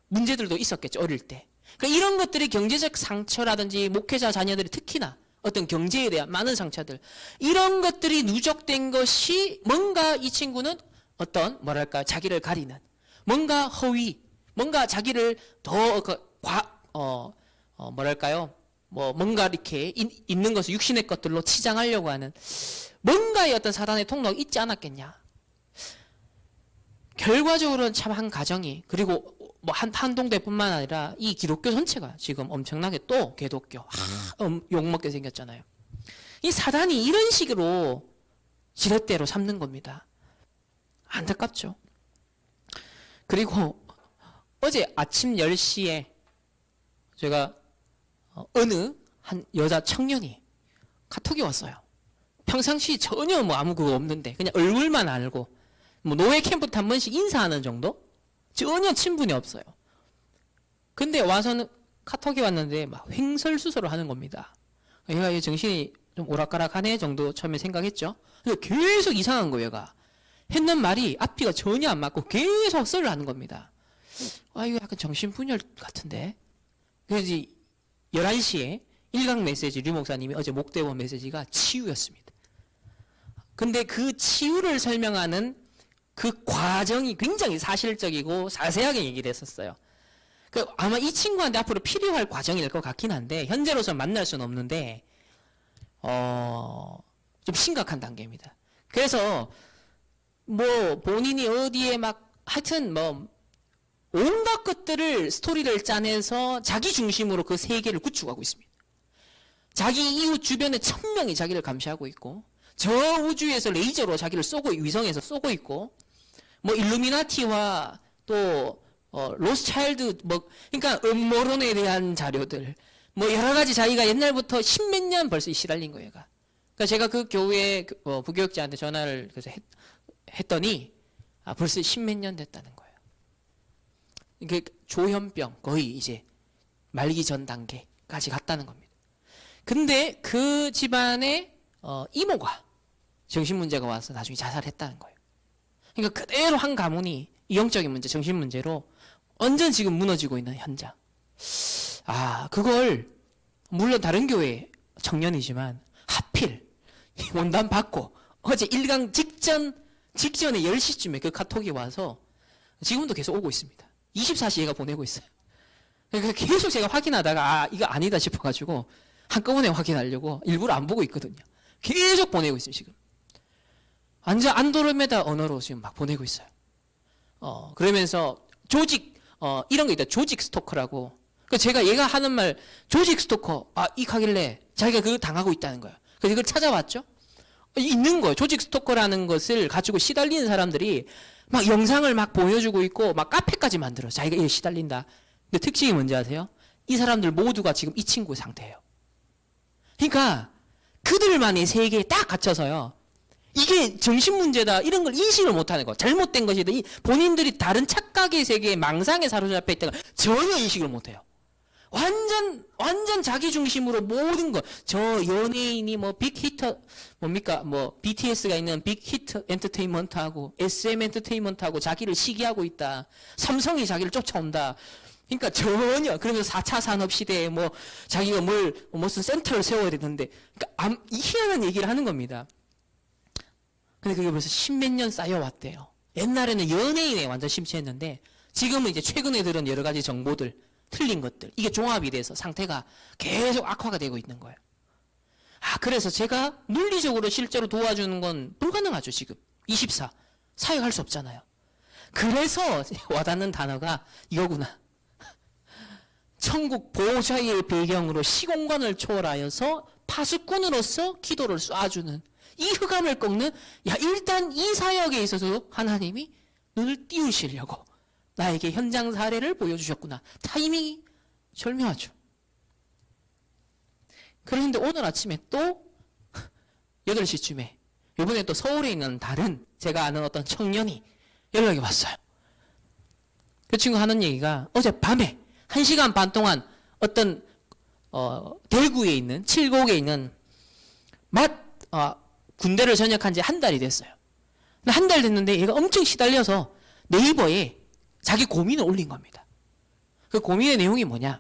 문제들도 있었겠죠. 어릴 때. 그러니까 이런 것들이 경제적 상처라든지 목회자 자녀들이 특히나 어떤 경제에 대한 많은 상처들 이런 것들이 누적된 것이 뭔가 이 친구는 어떤 뭐랄까 자기를 가리는 뭔가 허위 뭔가 자기를 더 뭐랄까요 뭐 뭔가 이렇게 있는 것을 육신의 것들로 치장하려고 하는 뭔가의 어떤 사단의 통로가 있지 않았겠냐. 결과적으로는 참 한 가정이 그리고 뭐 한동대뿐만 아니라 이 기독교 전체가 지금 엄청나게 또 개독교 욕먹게 생겼잖아요. 이 사단이 이런 식으로 지렛대로 삼는 겁니다. 안타깝죠. 그리고 어제 아침 10시에 제가 어느 한 여자 청년이 카톡이 왔어요. 평상시 전혀 뭐 아무 그거 없는데 그냥 얼굴만 알고 뭐 노예 캠프 한 번씩 인사하는 정도? 전혀 친분이 없어요. 근데 와서는 카톡이 왔는데 막 횡설수설을 하는 겁니다. 얘가 정신이 좀 오락가락하네 정도 처음에 생각했죠. 근데 계속 이상한 거예요. 얘가 했는 말이 앞뒤가 전혀 안 맞고 계속 썰을 하는 겁니다. 이거 약간 정신분열 같은데. 그래서 11시에 일강 메시지 류 목사님이 어제 목대원 메시지가 치유였습니다. 근데 그 치유를 설명하는 그 과정이 굉장히 사실적이고 자세하게 얘기를 했었어요. 아마 이 친구한테 앞으로 필요할 과정일 것 같긴 한데 현재로서 만날 수는 없는데 좀 심각한 단계입니다. 그래서 뭐 본인이 어디에 막 하여튼 뭐 온갖 것들을 스토리를 짜내서 자기 중심으로 그 세계를 구축하고 있습니다. 자기 이웃 주변에 1000명이 자기를 감시하고 있고 저 우주에서 레이저로 자기를 쏘고 위성에서 쏘고 있고 뭐 일루미나티와 또 로스차일드 뭐 그러니까 음모론에 대한 자료들 뭐 여러 가지 자기가 옛날부터 10몇 년 벌써 시달린 거예요. 그러니까 제가 그 교회 부교육자한테 전화를 그래서 했더니 벌써 10몇 년 됐다는 거예요. 이게 조현병 거의 이제 말기 전 단계까지 갔다는 겁니다. 근데 그 집안에 이모가 정신 문제가 와서 나중에 자살했다는 거예요. 그러니까 그대로 한 가문이 이 영적인 문제, 정신 문제로 완전 지금 무너지고 있는 현장. 그걸 물론 다른 교회 청년이지만 하필 원단 받고 어제 1강 직전에 10시쯤에 그 카톡이 와서 지금도 계속 오고 있습니다. 24시 얘가 보내고 있어요. 그러니까 계속 제가 확인하다가 이거 아니다 싶어가지고 한꺼번에 확인하려고 일부러 안 보고 있거든요. 계속 보내고 있어요, 지금. 완전 안드로메다 언어로 지금 막 보내고 있어요. 그러면서 이런 거 있다. 조직 스토커라고. 그 제가 얘가 하는 말, 조직 스토커, 이 하길래 자기가 그거 당하고 있다는 거예요. 그래서 이걸 찾아봤죠? 있는 거예요. 조직 스토커라는 것을 가지고 시달리는 사람들이 막 영상을 막 보여주고 있고, 막 카페까지 만들어. 자기가 이게 시달린다. 근데 특징이 뭔지 아세요? 이 사람들 모두가 지금 이 친구의 상태예요. 그러니까 그들만의 세계에 딱 갇혀서요. 이게 정신문제다 이런 걸 인식을 못하는 거, 잘못된 것이다, 본인들이 다른 착각의 세계에 망상에 사로잡혀 있다가 전혀 인식을 못해요. 완전 자기 중심으로 모든 거, 저 연예인이 뭐 빅히터 뭡니까, 뭐 BTS가 있는 빅히트 엔터테인먼트하고 SM 엔터테인먼트하고 자기를 시기하고 있다. 삼성이 자기를 쫓아온다. 그러니까 전혀, 그러면서 4차 산업시대에 뭐 자기가 무슨 센터를 세워야 되는데, 그러니까 희한한 얘기를 하는 겁니다. 근데 그게 벌써 십몇 년 쌓여왔대요. 옛날에는 연예인에 완전 심취했는데, 지금은 이제 최근에 들은 여러 가지 정보들, 틀린 것들, 이게 종합이 돼서 상태가 계속 악화가 되고 있는 거예요. 그래서 제가 물리적으로 실제로 도와주는 건 불가능하죠, 지금. 24. 사역할 수 없잖아요. 그래서 와닿는 단어가 이거구나. 천국 보호자의 배경으로 시공간을 초월하여서 파수꾼으로서 기도를 쏴주는, 이 흑암을 꺾는, 일단 이 사역에 있어서 하나님이 눈을 띄우시려고 나에게 현장 사례를 보여주셨구나. 타이밍이 절묘하죠. 그런데 오늘 아침에 또 8시쯤에 이번에 또 서울에 있는 다른 제가 아는 어떤 청년이 연락이 왔어요. 그 친구 하는 얘기가 어젯밤에 1시간 반 동안 어떤 대구에 있는 칠곡에 있는 군대를 전역한 지 한 달이 됐어요. 한 달 됐는데 얘가 엄청 시달려서 네이버에 자기 고민을 올린 겁니다. 그 고민의 내용이 뭐냐?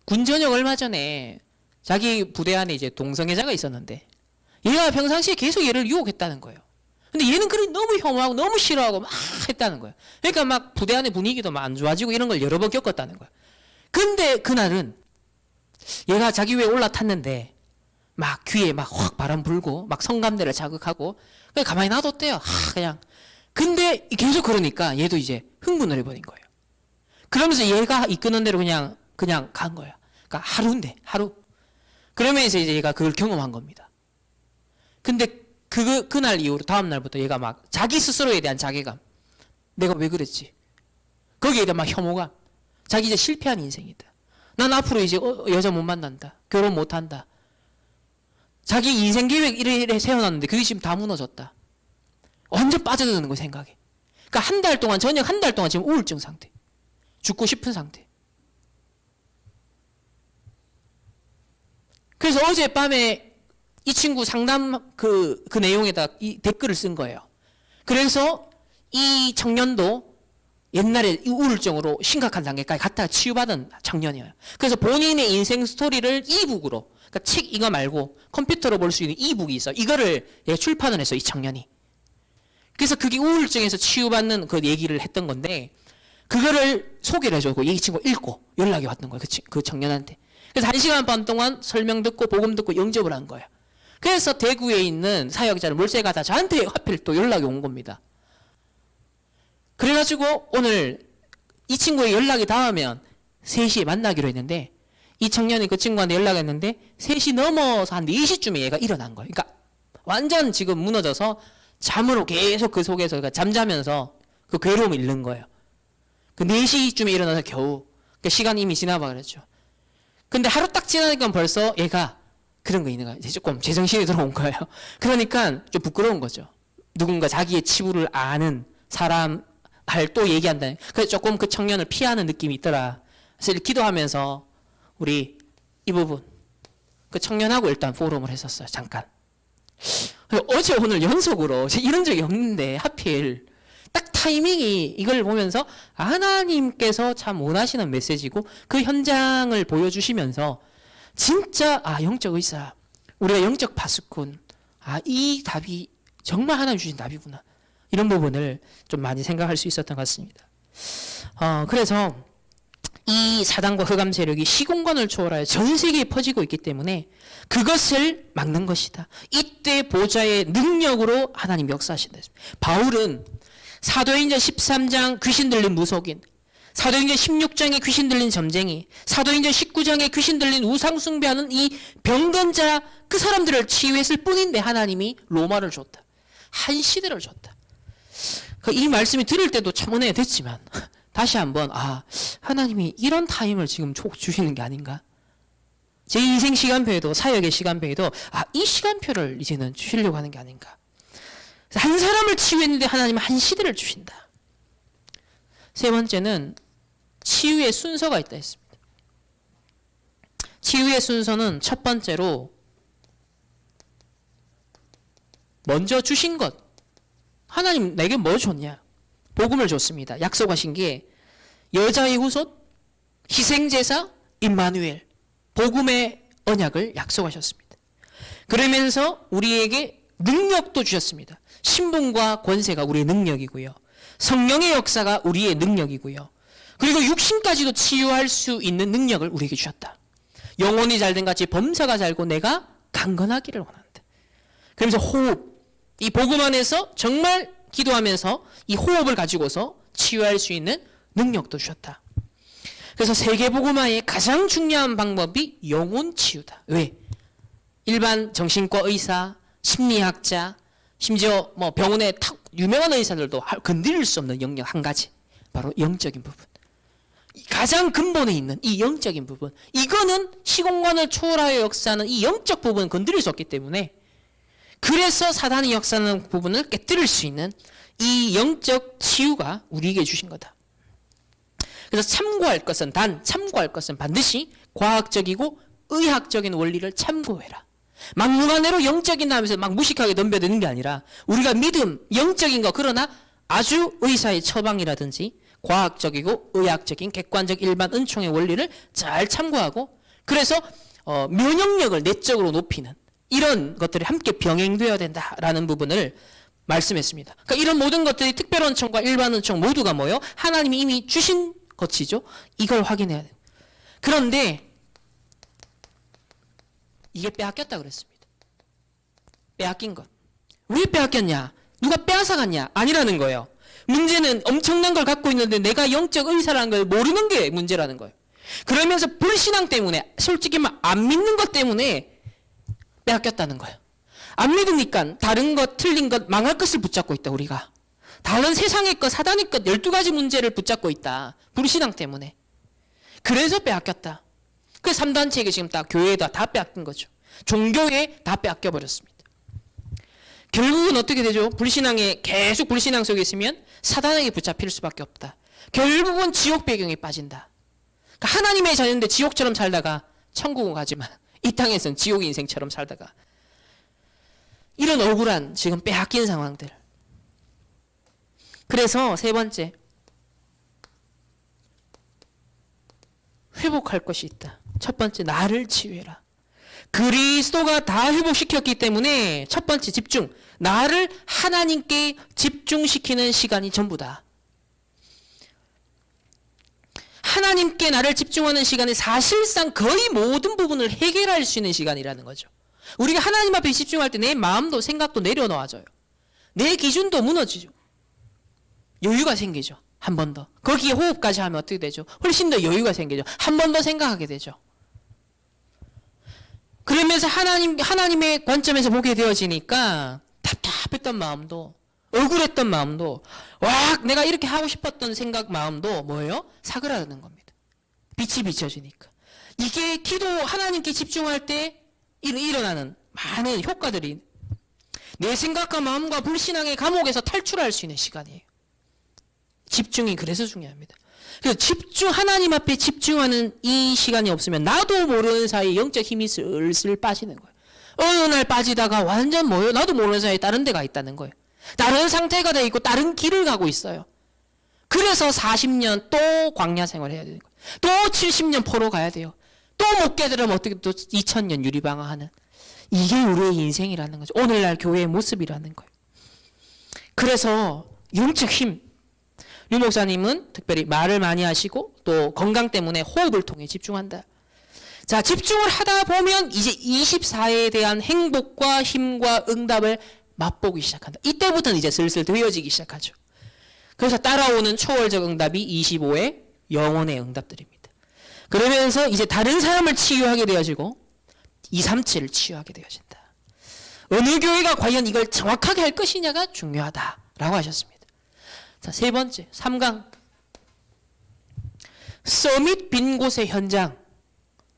군 전역 얼마 전에 자기 부대 안에 이제 동성애자가 있었는데 얘가 평상시에 계속 얘를 유혹했다는 거예요. 근데 얘는 그걸 너무 혐오하고 너무 싫어하고 막 했다는 거예요. 그러니까 막 부대 안의 분위기도 막 안 좋아지고 이런 걸 여러 번 겪었다는 거예요. 근데 그날은 얘가 자기 위에 올라탔는데 막 귀에 막 확 바람 불고 막 성감대를 자극하고 그냥 가만히 놔뒀대요. 그냥. 근데 계속 그러니까 얘도 이제 흥분을 해버린 거예요. 그러면서 얘가 이끄는 대로 그냥 간 거예요. 그러니까 하루인데 하루. 그러면서 이제 얘가 그걸 경험한 겁니다. 근데 그날 이후로 다음 날부터 얘가 막 자기 스스로에 대한 자괴감, 내가 왜 그랬지? 거기에 대한 막 혐오감, 자기 이제 실패한 인생이다. 난 앞으로 이제 여자 못 만난다. 결혼 못 한다. 자기 인생 계획 이래 세워놨는데 그게 지금 다 무너졌다. 완전 빠져드는 거 생각에. 그러니까 한 달 동안, 전역 한 달 동안 지금 우울증 상태. 죽고 싶은 상태. 그래서 어젯밤에 이 친구 상담 그 내용에다 이 댓글을 쓴 거예요. 그래서 이 청년도 옛날에 이 우울증으로 심각한 단계까지 갔다가 치유받은 청년이에요. 그래서 본인의 인생 스토리를 이북으로, 그러니까 책 이거 말고 컴퓨터로 볼 수 있는 이북이 있어요. 이거를 얘가 출판을 했어요, 이 청년이. 그래서 그게 우울증에서 치유받는 그 얘기를 했던 건데, 그거를 소개를 해주고 이 친구 읽고 연락이 왔던 거예요, 그 청년한테. 그래서 1시간 반 동안 설명 듣고 복음 듣고 영접을 한 거예요. 그래서 대구에 있는 사역자를 몰세가다 저한테 하필 또 연락이 온 겁니다. 그래가지고 오늘 이 친구의 연락이 닿으면 3시에 만나기로 했는데, 이 청년이 그 친구한테 연락했는데 3시 넘어서 한 4시쯤에 얘가 일어난 거예요. 그러니까 완전 지금 무너져서 잠으로 계속 그 속에서, 그러니까 잠자면서 그 괴로움을 잃는 거예요. 그 4시쯤에 일어나서 겨우, 그러니까 시간이 이미 지나봐 그랬죠. 근데 하루 딱 지나니까 벌써 얘가 그런 거 있는 거야. 이제 조금 제정신이 들어온 거예요. 그러니까 좀 부끄러운 거죠. 누군가 자기의 치부를 아는 사람을 또 얘기한다는. 그래서 조금 그 청년을 피하는 느낌이 있더라. 그래서 기도하면서 우리 이 부분 그 청년하고 일단 포럼을 했었어요. 잠깐. 어제 오늘 연속으로 이런 적이 없는데 하필 딱 타이밍이 이걸 보면서 하나님께서 참 원하시는 메시지고 그 현장을 보여주시면서 진짜 영적 의사, 우리가 영적 파수꾼, 이 답이 정말 하나님 주신 답이구나, 이런 부분을 좀 많이 생각할 수 있었던 것 같습니다. 그래서 이 사단과 흑암 세력이 시공간을 초월하여 전 세계에 퍼지고 있기 때문에 그것을 막는 것이다. 이때 보좌의 능력으로 하나님 역사하신다. 바울은 사도행전 13장 귀신 들린 무속인, 사도행전 16장에 귀신 들린 점쟁이, 사도행전 19장에 귀신 들린 우상 숭배하는 이 병든 자, 그 사람들을 치유했을 뿐인데 하나님이 로마를 줬다. 한 시대를 줬다. 이 말씀이 들을 때도 참 은혜가 됐지만 다시 한번 하나님이 이런 타임을 지금 주시는 게 아닌가? 제 인생 시간표에도, 사역의 시간표에도 이 시간표를 이제는 주시려고 하는 게 아닌가? 한 사람을 치유했는데 하나님은 한 시대를 주신다. 세 번째는 치유의 순서가 있다 했습니다. 치유의 순서는 첫 번째로 먼저 주신 것. 하나님 내게 뭐 줬냐? 복음을 줬습니다. 약속하신 게 여자의 후손, 희생제사, 임마누엘, 복음의 언약을 약속하셨습니다. 그러면서 우리에게 능력도 주셨습니다. 신분과 권세가 우리의 능력이고요. 성령의 역사가 우리의 능력이고요. 그리고 육신까지도 치유할 수 있는 능력을 우리에게 주셨다. 영혼이 잘된 같이 범사가 잘고 내가 강건하기를 원한다. 그러면서 호흡, 이 복음 안에서 정말 기도하면서 이 호흡을 가지고서 치유할 수 있는 능력도 주셨다. 그래서 세계복음화의 가장 중요한 방법이 영혼 치유다. 왜? 일반 정신과 의사, 심리학자, 심지어 병원의 유명한 의사들도 건드릴 수 없는 영역 한 가지, 바로 영적인 부분. 가장 근본에 있는 이 영적인 부분, 이거는 시공간을 초월하여 역사하는 이 영적 부분은 건드릴 수 없기 때문에, 그래서 사단이 역사하는 부분을 깨뜨릴 수 있는 이 영적 치유가 우리에게 주신 거다. 그래서 참고할 것은 반드시 과학적이고 의학적인 원리를 참고해라. 막무가내로 영적인 하면서 막 무식하게 넘겨드는 게 아니라 우리가 믿음, 영적인 거, 그러나 아주 의사의 처방이라든지 과학적이고 의학적인 객관적 일반 은총의 원리를 잘 참고하고, 그래서 면역력을 내적으로 높이는 이런 것들이 함께 병행되어야 된다라는 부분을 말씀했습니다. 그러니까 이런 모든 것들이 특별 은총과 일반 은총 모두가 뭐예요? 하나님이 이미 주신 것이죠. 이걸 확인해야 돼요. 그런데 이게 빼앗겼다 그랬습니다. 빼앗긴 것. 왜 빼앗겼냐? 누가 빼앗아갔냐? 아니라는 거예요. 문제는 엄청난 걸 갖고 있는데 내가 영적 의사라는 걸 모르는 게 문제라는 거예요. 그러면서 불신앙 때문에, 솔직히 안 믿는 것 때문에 빼앗겼다는 거예요. 안 믿으니까 다른 것, 틀린 것, 망할 것을 붙잡고 있다. 우리가 다른 세상의 것, 사단의 것 12가지 문제를 붙잡고 있다. 불신앙 때문에. 그래서 빼앗겼다. 그 3단체에게 지금 다 교회에다 다 빼앗긴 거죠. 종교에 다 빼앗겨 버렸습니다. 결국은 어떻게 되죠? 불신앙에 계속 불신앙 속에 있으면 사단에게 붙잡힐 수밖에 없다. 결국은 지옥 배경에 빠진다. 그러니까 하나님의 자녀인데 지옥처럼 살다가 천국은 가지만 이 땅에서는 지옥 인생처럼 살다가, 이런 억울한 지금 빼앗긴 상황들. 그래서 세 번째, 회복할 것이 있다. 첫 번째, 나를 치유해라. 그리스도가 다 회복시켰기 때문에 첫 번째 집중, 나를 하나님께 집중시키는 시간이 전부다. 하나님께 나를 집중하는 시간이 사실상 거의 모든 부분을 해결할 수 있는 시간이라는 거죠. 우리가 하나님 앞에 집중할 때 내 마음도 생각도 내려놓아져요. 내 기준도 무너지죠. 여유가 생기죠. 한 번 더. 거기에 호흡까지 하면 어떻게 되죠? 훨씬 더 여유가 생기죠. 한 번 더 생각하게 되죠. 그러면서 하나님의 관점에서 보게 되어지니까 답답했던 마음도, 억울했던 마음도, 내가 이렇게 하고 싶었던 생각, 마음도 뭐예요? 사그라드는 겁니다. 빛이 비춰지니까. 이게 기도, 하나님께 집중할 때 일어나는 많은 효과들이, 내 생각과 마음과 불신앙의 감옥에서 탈출할 수 있는 시간이에요. 집중이 그래서 중요합니다. 그래서 하나님 앞에 집중하는 이 시간이 없으면 나도 모르는 사이에 영적 힘이 슬슬 빠지는 거예요. 어느 날 빠지다가 완전 뭐예요? 나도 모르는 사이에 다른 데가 있다는 거예요. 다른 상태가 돼 있고 다른 길을 가고 있어요. 그래서 40년 또 광야 생활을 해야 되는 거예요. 또 70년 포로 가야 돼요. 또 못 깨달으면 어떻게 또 2000년 유리방어하는, 이게 우리의 인생이라는 거죠. 오늘날 교회의 모습이라는 거예요. 그래서 영적 힘, 류 목사님은 특별히 말을 많이 하시고 또 건강 때문에 호흡을 통해 집중한다. 자, 집중을 하다 보면 이제 24회에 대한 행복과 힘과 응답을 맛보기 시작한다. 이때부터는 이제 슬슬 되어지기 시작하죠. 그래서 따라오는 초월적 응답이 25회 영혼의 응답들입니다. 그러면서 이제 다른 사람을 치유하게 되어지고 237을 치유하게 되어진다. 어느 교회가 과연 이걸 정확하게 할 것이냐가 중요하다라고 하셨습니다. 자, 세 번째 3강 서밋 빈 곳의 현장.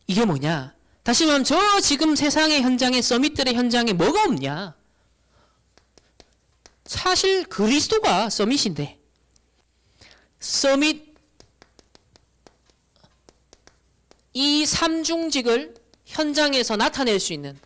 이게 뭐냐? 다시 말하면 저 지금 세상의 현장에 서밋들의 현장에 뭐가 없냐? 사실 그리스도가 서밋인데 서밋 이 삼중직을 현장에서 나타낼 수 있는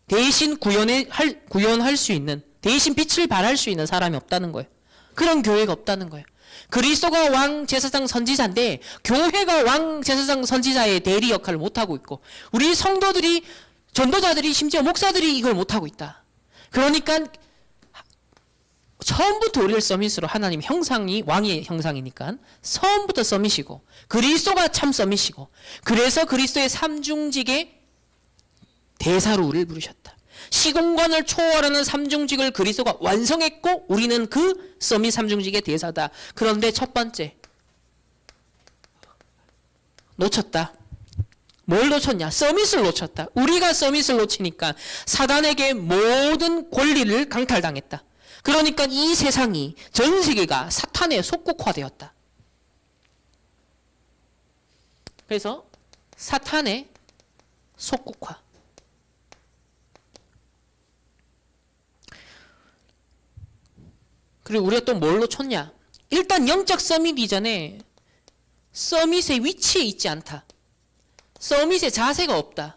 대신 구현할 수 있는 대신 빛을 발할 수 있는 사람이 없다는 거예요. 그런 교회가 없다는 거예요. 그리스도가 왕 제사장 선지자인데 교회가 왕 제사장 선지자의 대리 역할을 못하고 있고 우리 성도들이 전도자들이 심지어 목사들이 이걸 못하고 있다. 그러니까 처음부터 우리를 서밋으로 하나님 형상이 왕의 형상이니까 처음부터 서밋이고 그리스도가 참 서밋이고 그래서 그리스도의 삼중직의 대사로 우리를 부르셨다. 시공간을 초월하는 삼중직을 그리스도가 완성했고 우리는 그 서밋 삼중직의 대사다. 그런데 첫 번째 놓쳤다. 뭘 놓쳤냐? 서밋을 놓쳤다. 우리가 서밋을 놓치니까 사단에게 모든 권리를 강탈당했다. 그러니까 이 세상이 전 세계가 사탄의 속국화되었다. 그래서 사탄의 속국화. 그리고 우리가 또 뭘로 쳤냐? 일단 영적 서밋 이전에 서밋의 위치에 있지 않다. 서밋의 자세가 없다.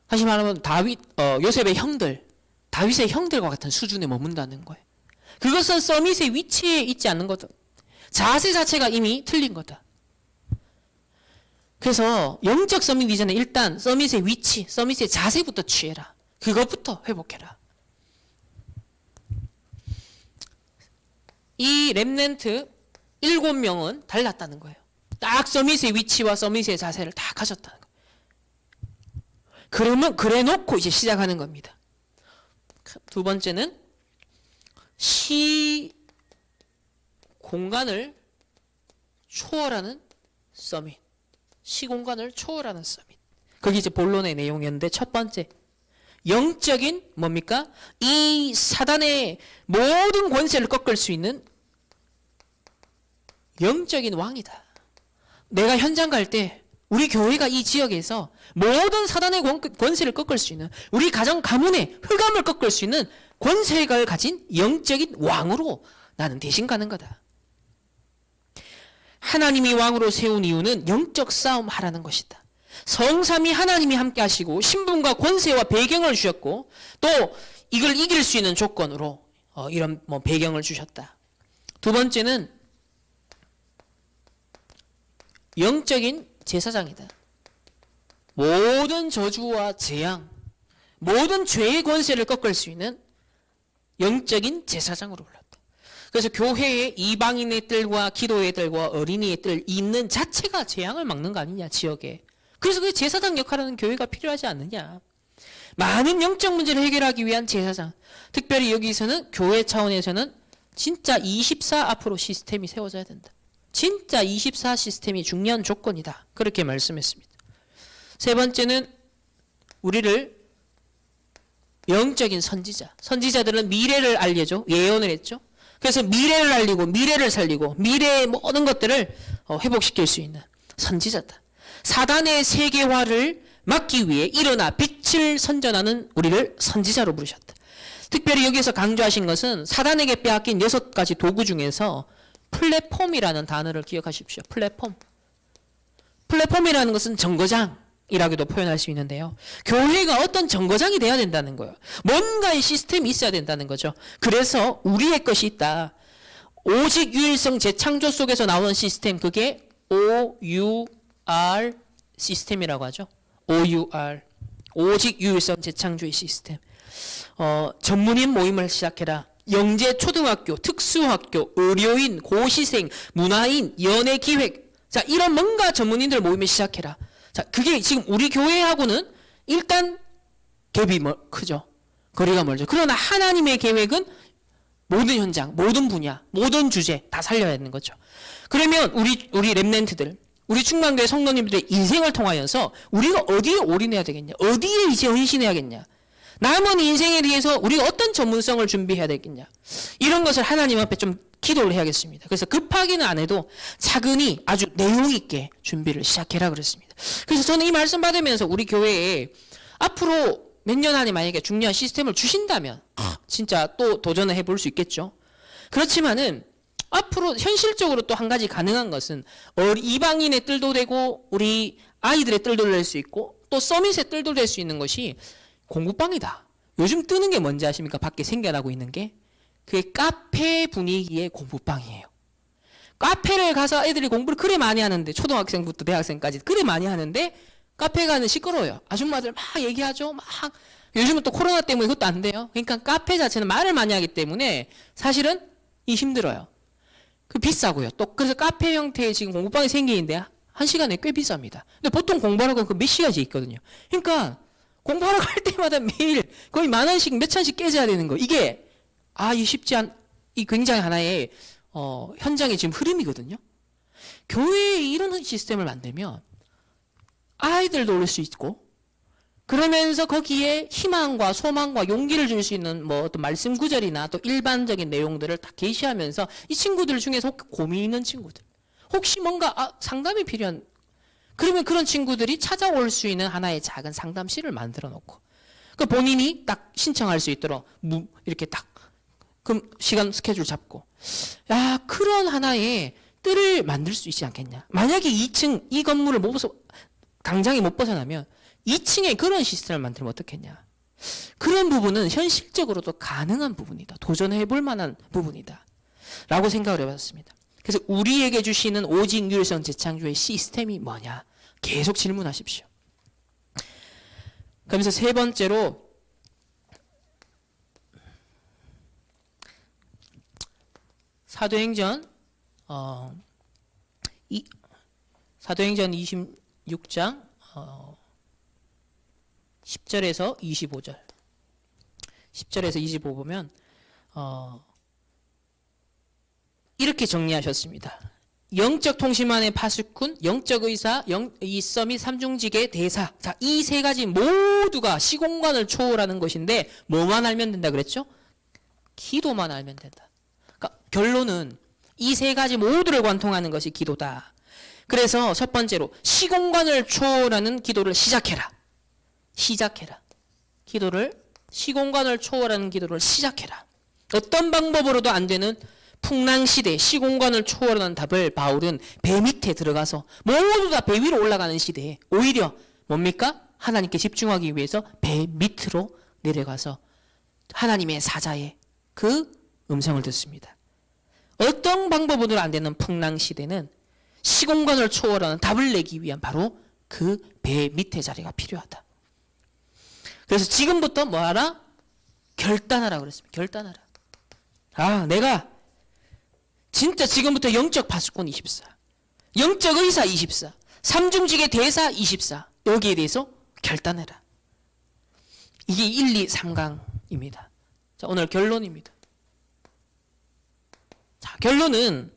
다시 말하면 요셉의 형들, 다윗의 형들과 같은 수준에 머문다는 거예요. 그것은 서밋의 위치에 있지 않는 거다. 자세 자체가 이미 틀린 거다. 그래서 영적 서밋 이전에 일단 서밋의 위치, 서밋의 자세부터 취해라. 그것부터 회복해라. 이 렘넌트 7명은 달랐다는 거예요. 딱 서밋의 위치와 서밋의 자세를 다 가졌다는 거예요. 그러면 그래 놓고 이제 시작하는 겁니다. 두 번째는 시 공간을 초월하는 서밋. 시공간을 초월하는 서밋. 그게 이제 본론의 내용이었는데 첫 번째 영적인 뭡니까? 이 사단의 모든 권세를 꺾을 수 있는 영적인 왕이다. 내가 현장 갈 때 우리 교회가 이 지역에서 모든 사단의 권세를 꺾을 수 있는 우리 가정 가문의 흑암을 꺾을 수 있는 권세를 가진 영적인 왕으로 나는 대신 가는 거다. 하나님이 왕으로 세운 이유는 영적 싸움 하라는 것이다. 성삼위 하나님이 함께 하시고 신분과 권세와 배경을 주셨고 또 이걸 이길 수 있는 조건으로 이런 배경을 주셨다. 두 번째는 영적인 제사장이다. 모든 저주와 재앙, 모든 죄의 권세를 꺾을 수 있는 영적인 제사장으로 불렀다. 그래서 교회에 이방인의 뜰과 기도의 뜰과 어린이의 뜰 있는 자체가 재앙을 막는 거 아니냐, 지역에. 그래서 그 제사장 역할하는 교회가 필요하지 않느냐. 많은 영적 문제를 해결하기 위한 제사장. 특별히 여기서는 교회 차원에서는 진짜 24 앞으로 시스템이 세워져야 된다. 진짜 24 시스템이 중요한 조건이다. 그렇게 말씀했습니다. 세 번째는 우리를 영적인 선지자. 선지자들은 미래를 알려줘. 예언을 했죠. 그래서 미래를 알리고 미래를 살리고 미래의 모든 것들을 회복시킬 수 있는 선지자다. 사단의 세계화를 막기 위해 일어나 빛을 선전하는 우리를 선지자로 부르셨다. 특별히 여기서 강조하신 것은 사단에게 빼앗긴 6가지 도구 중에서 플랫폼이라는 단어를 기억하십시오. 플랫폼. 플랫폼이라는 것은 정거장이라고도 표현할 수 있는데요. 교회가 어떤 정거장이 돼야 된다는 거예요. 뭔가의 시스템이 있어야 된다는 거죠. 그래서 우리의 것이 있다. 오직 유일성 재창조 속에서 나오는 시스템, 그게 OUR 시스템이라고 하죠. OUR. 오직 유일성 재창조의 시스템. 전문인 모임을 시작해라. 영재 초등학교, 특수학교, 의료인, 고시생, 문화인, 연예기획. 자, 이런 뭔가 전문인들 모임을 시작해라. 자, 그게 지금 우리 교회하고는 일단 갭이 크죠. 거리가 멀죠. 그러나 하나님의 계획은 모든 현장, 모든 분야, 모든 주제 다 살려야 되는 거죠. 그러면 우리 렘넌트들, 우리 충만교회 성도님들의 인생을 통하여서 우리가 어디에 올인해야 되겠냐? 어디에 이제 헌신해야겠냐? 남은 인생에 대해서 우리가 어떤 전문성을 준비해야 되겠냐? 이런 것을 하나님 앞에 좀 기도를 해야겠습니다. 그래서 급하기는 안 해도 차근히 아주 내용 있게 준비를 시작해라 그랬습니다. 그래서 저는 이 말씀 받으면서 우리 교회에 앞으로 몇 년 안에 만약에 중요한 시스템을 주신다면 진짜 또 도전을 해볼 수 있겠죠. 그렇지만은 앞으로 현실적으로 또 한 가지 가능한 것은 이방인의 뜰도 되고 우리 아이들의 뜰도 될 수 있고 또 서밋의 뜰도 될 수 있는 것이 공부방이다. 요즘 뜨는 게 뭔지 아십니까? 밖에 생겨나고 있는 게 그게 카페 분위기의 공부방이에요. 카페를 가서 애들이 공부를 그래 많이 하는데 초등학생부터 대학생까지 그래 많이 하는데 카페 가는 시끄러워요. 아줌마들 막 얘기하죠. 막 요즘은 또 코로나 때문에 그것도 안 돼요. 그러니까 카페 자체는 말을 많이 하기 때문에 사실은 이 힘들어요. 그 비싸고요. 또 그래서 카페 형태의 지금 공부방이 생기는데 한 시간에 꽤 비쌉니다. 근데 보통 공부하라고 그 몇 시간씩 있거든요. 그러니까 공부하러 갈 때마다 매일 거의 10,000원씩 몇 천씩 깨져야 되는 거. 이게 이 쉽지 않, 이 굉장히 하나의 현장의 지금 흐름이거든요. 교회에 이런 시스템을 만들면 아이들도 올 수 있고 그러면서 거기에 희망과 소망과 용기를 줄 수 있는 뭐 어떤 말씀 구절이나 또 일반적인 내용들을 다 게시하면서 이 친구들 중에서 고민 있는 친구들 혹시 뭔가 상담이 필요한 그러면 그런 친구들이 찾아올 수 있는 하나의 작은 상담실을 만들어 놓고 그 본인이 딱 신청할 수 있도록 이렇게 딱 그 시간 스케줄 잡고 그런 하나의 뜰을 만들 수 있지 않겠냐. 만약에 2층 이 건물을 못 벗어 당장에 못 벗어나면 2층에 그런 시스템을 만들면 어떻겠냐. 그런 부분은 현실적으로도 가능한 부분이다. 도전해 볼 만한 부분이다. 라고 생각을 해봤습니다. 그래서 우리에게 주시는 오직 유일성 재창조의 시스템이 뭐냐. 계속 질문하십시오. 그러면서 세 번째로 사도행전 26장 10절에서 25절 10절에서 25 보면 이렇게 정리하셨습니다. 영적 통신만의 파수꾼, 영적 의사, 이 서밋 삼중직의 대사. 자, 이 세 가지 모두가 시공간을 초월하는 것인데 뭐만 알면 된다 그랬죠? 기도만 알면 된다. 그러니까 결론은 이 세 가지 모두를 관통하는 것이 기도다. 그래서 첫 번째로 시공간을 초월하는 기도를 시작해라. 시공간을 초월하는 기도를 시작해라. 어떤 방법으로도 안 되는 풍랑시대 시공간을 초월하는 답을 바울은 배 밑에 들어가서 모두 다 배 위로 올라가는 시대에 오히려 뭡니까? 하나님께 집중하기 위해서 배 밑으로 내려가서 하나님의 사자의 그 음성을 듣습니다. 어떤 방법으로도 안 되는 풍랑시대는 시공간을 초월하는 답을 내기 위한 바로 그 배 밑에 자리가 필요하다. 그래서 지금부터 뭐하라? 결단하라 그랬습니다. 결단하라. 내가 진짜 지금부터 영적 파수꾼 24, 영적 의사 24, 삼중직의 대사 24 여기에 대해서 결단해라. 이게 1, 2, 3강입니다. 자, 오늘 결론입니다. 자, 결론은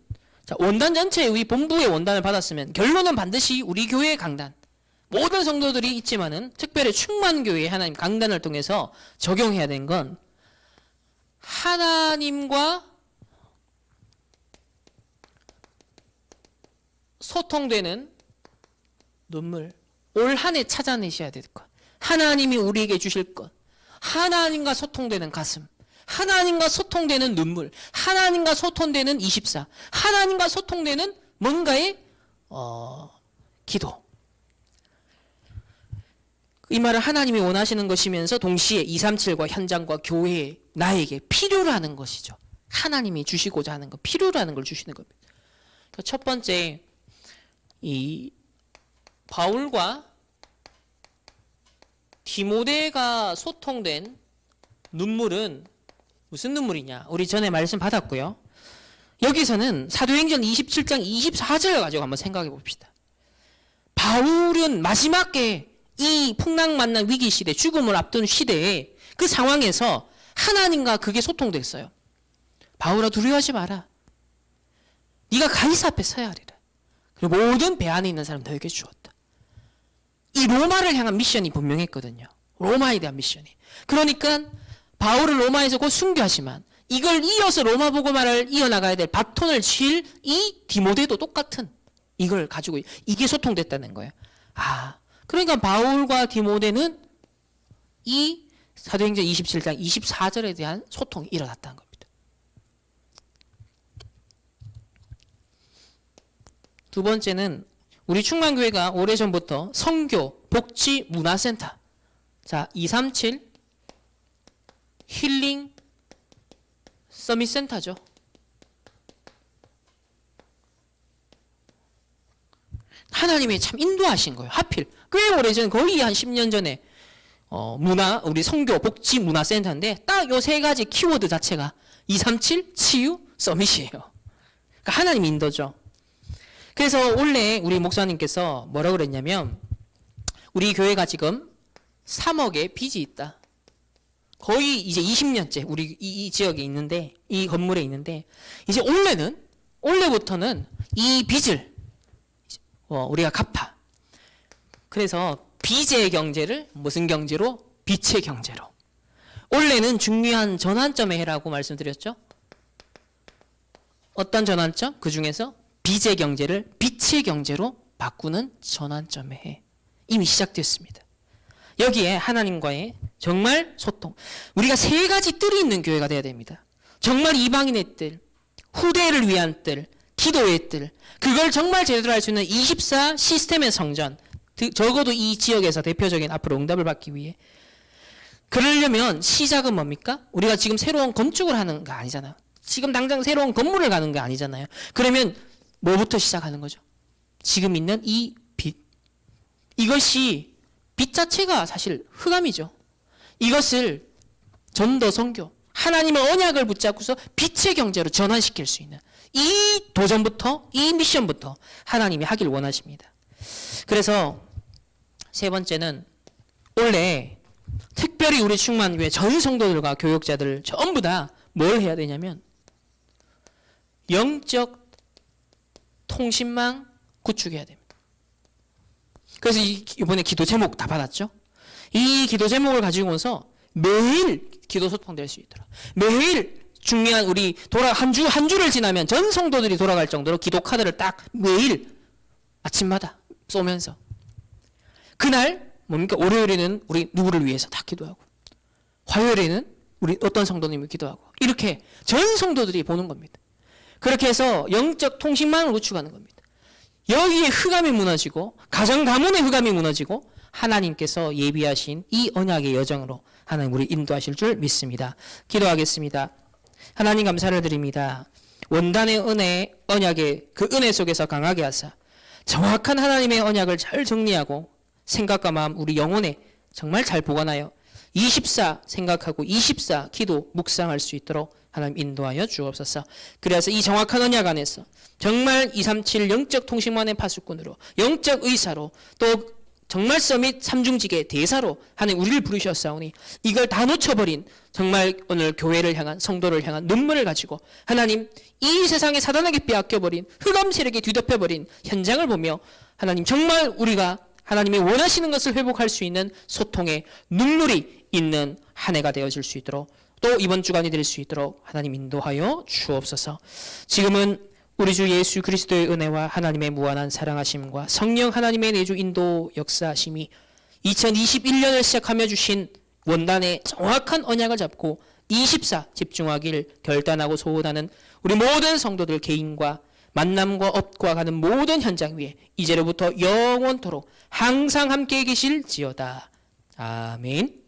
원단 전체에 우리 본부의 원단을 받았으면 결론은 반드시 우리 교회의 강단 모든 성도들이 있지만은 특별히 충만교회의 하나님 강단을 통해서 적용해야 되는 건 하나님과 소통되는 눈물 올 한 해 찾아내셔야 될 것. 하나님이 우리에게 주실 것. 하나님과 소통되는 가슴. 하나님과 소통되는 눈물. 하나님과 소통되는 24. 하나님과 소통되는 뭔가의 기도. 이 말은 하나님이 원하시는 것이면서 동시에 237과 현장과 교회에 나에게 필요로 하는 것이죠. 하나님이 주시고자 하는 것, 필요로 하는 걸 주시는 겁니다. 첫 번째, 이 바울과 디모데가 소통된 눈물은 무슨 눈물이냐? 우리 전에 말씀 받았고요. 여기서는 사도행전 27장 24절을 가지고 한번 생각해 봅시다. 바울은 마지막에 이 풍랑 만난 위기 시대, 죽음을 앞둔 시대에 그 상황에서 하나님과 그게 소통됐어요. 바울아, 두려워하지 마라. 네가 가이사 앞에 서야 하리라. 그리고 모든 배 안에 있는 사람 너에게 주었다. 이 로마를 향한 미션이 분명했거든요. 로마에 대한 미션이. 그러니까 바울을 로마에서 곧 순교하지만 이걸 이어서 로마 복음화를 이어나가야 될 바톤을 칠 이 디모데도 똑같은 이걸 가지고 이게 소통됐다는 거예요. 그러니까 바울과 디모데는 이 사도행전 27장 24절에 대한 소통이 일어났다는 겁니다. 두 번째는 우리 충만교회가 오래전부터 선교, 복지, 문화센터 237 힐링 서밋센터죠. 하나님이 참 인도하신 거예요. 하필 꽤 오래전 거의 한 10년 전에 우리 선교, 복지, 문화센터인데 딱 요 세 가지 키워드 자체가 237 치유, 서밋이에요. 그러니까 하나님 인도죠. 그래서 원래 우리 목사님께서 뭐라 그랬냐면 우리 교회가 지금 3억의 빚이 있다. 거의 이제 20년째 우리 이 지역에 있는데 이 건물에 있는데 이제 올해부터는 이 빚을 우리가 갚아. 그래서 빚의 경제를 무슨 경제로? 빛의 경제로. 올해는 중요한 전환점에 해라고 말씀드렸죠. 어떤 전환점? 그 중에서 빚의 경제를 빛의 경제로 바꾸는 전환점에 해. 이미 시작됐습니다. 여기에 하나님과의 정말 소통. 우리가 세 가지 뜰이 있는 교회가 돼야 됩니다. 정말 이방인의 뜰, 후대를 위한 뜰, 기도의 뜰. 그걸 정말 제대로 할 수 있는 24 시스템의 성전. 적어도 이 지역에서 대표적인 앞으로 응답을 받기 위해. 그러려면 시작은 뭡니까? 우리가 지금 새로운 건축을 하는 거 아니잖아요. 지금 당장 새로운 건물을 가는 거 아니잖아요. 그러면 뭐부터 시작하는 거죠? 지금 있는 이 빛. 이것이 빛 자체가 사실 흑암이죠. 이것을 전도 선교, 하나님의 언약을 붙잡고서 빛의 경제로 전환시킬 수 있는 이 도전부터, 이 미션부터 하나님이 하길 원하십니다. 그래서 세 번째는 원래 특별히 우리 충만교회 전 성도들과 교육자들 전부 다 뭘 해야 되냐면 영적 통신망 구축해야 됩니다. 그래서 이번에 기도 제목 다 받았죠? 이 기도 제목을 가지고 오면서 매일 기도 소통될 수 있도록 매일 중요한 우리 한 주를 지나면 전 성도들이 돌아갈 정도로 기도 카드를 딱 매일 아침마다 쏘면서 그날 뭡니까? 월요일에는 우리 누구를 위해서 다 기도하고 화요일에는 우리 어떤 성도님을 기도하고 이렇게 전 성도들이 보는 겁니다. 그렇게 해서 영적 통신망을 구축하는 겁니다. 여기에 흑암이 무너지고 가정 가문의 흑암이 무너지고 하나님께서 예비하신 이 언약의 여정으로 하나님 우리 인도하실 줄 믿습니다. 기도하겠습니다. 하나님 감사를 드립니다. 원단의 은혜, 언약의 그 은혜 속에서 강하게 하사 정확한 하나님의 언약을 잘 정리하고 생각과 마음 우리 영혼에 정말 잘 보관하여 24 생각하고 24 기도 묵상할 수 있도록 하나님 인도하여 주옵소서. 그래서 이 정확한 언약 안에서 정말 237 영적 통신만의 파수꾼으로 영적 의사로 또 정말 서밋 삼중직의 대사로 하나님 우리를 부르셨사오니 이걸 다 놓쳐버린 정말 오늘 교회를 향한 성도를 향한 눈물을 가지고 하나님 이 세상에 사단에게 빼앗겨버린 흑암 세력에 뒤덮여버린 현장을 보며 하나님 정말 우리가 하나님이 원하시는 것을 회복할 수 있는 소통의 눈물이 있는 한 해가 되어질 수 있도록 또 이번 주간이 될 수 있도록 하나님 인도하여 주옵소서. 지금은 우리 주 예수 그리스도의 은혜와 하나님의 무한한 사랑하심과 성령 하나님의 내주 인도 역사하심이 2021년을 시작하며 주신 원단의 정확한 언약을 잡고 24 집중하길 결단하고 소원하는 우리 모든 성도들 개인과 만남과 업과 가는 모든 현장 위에 이제로부터 영원토록 항상 함께 계실지어다. 아멘.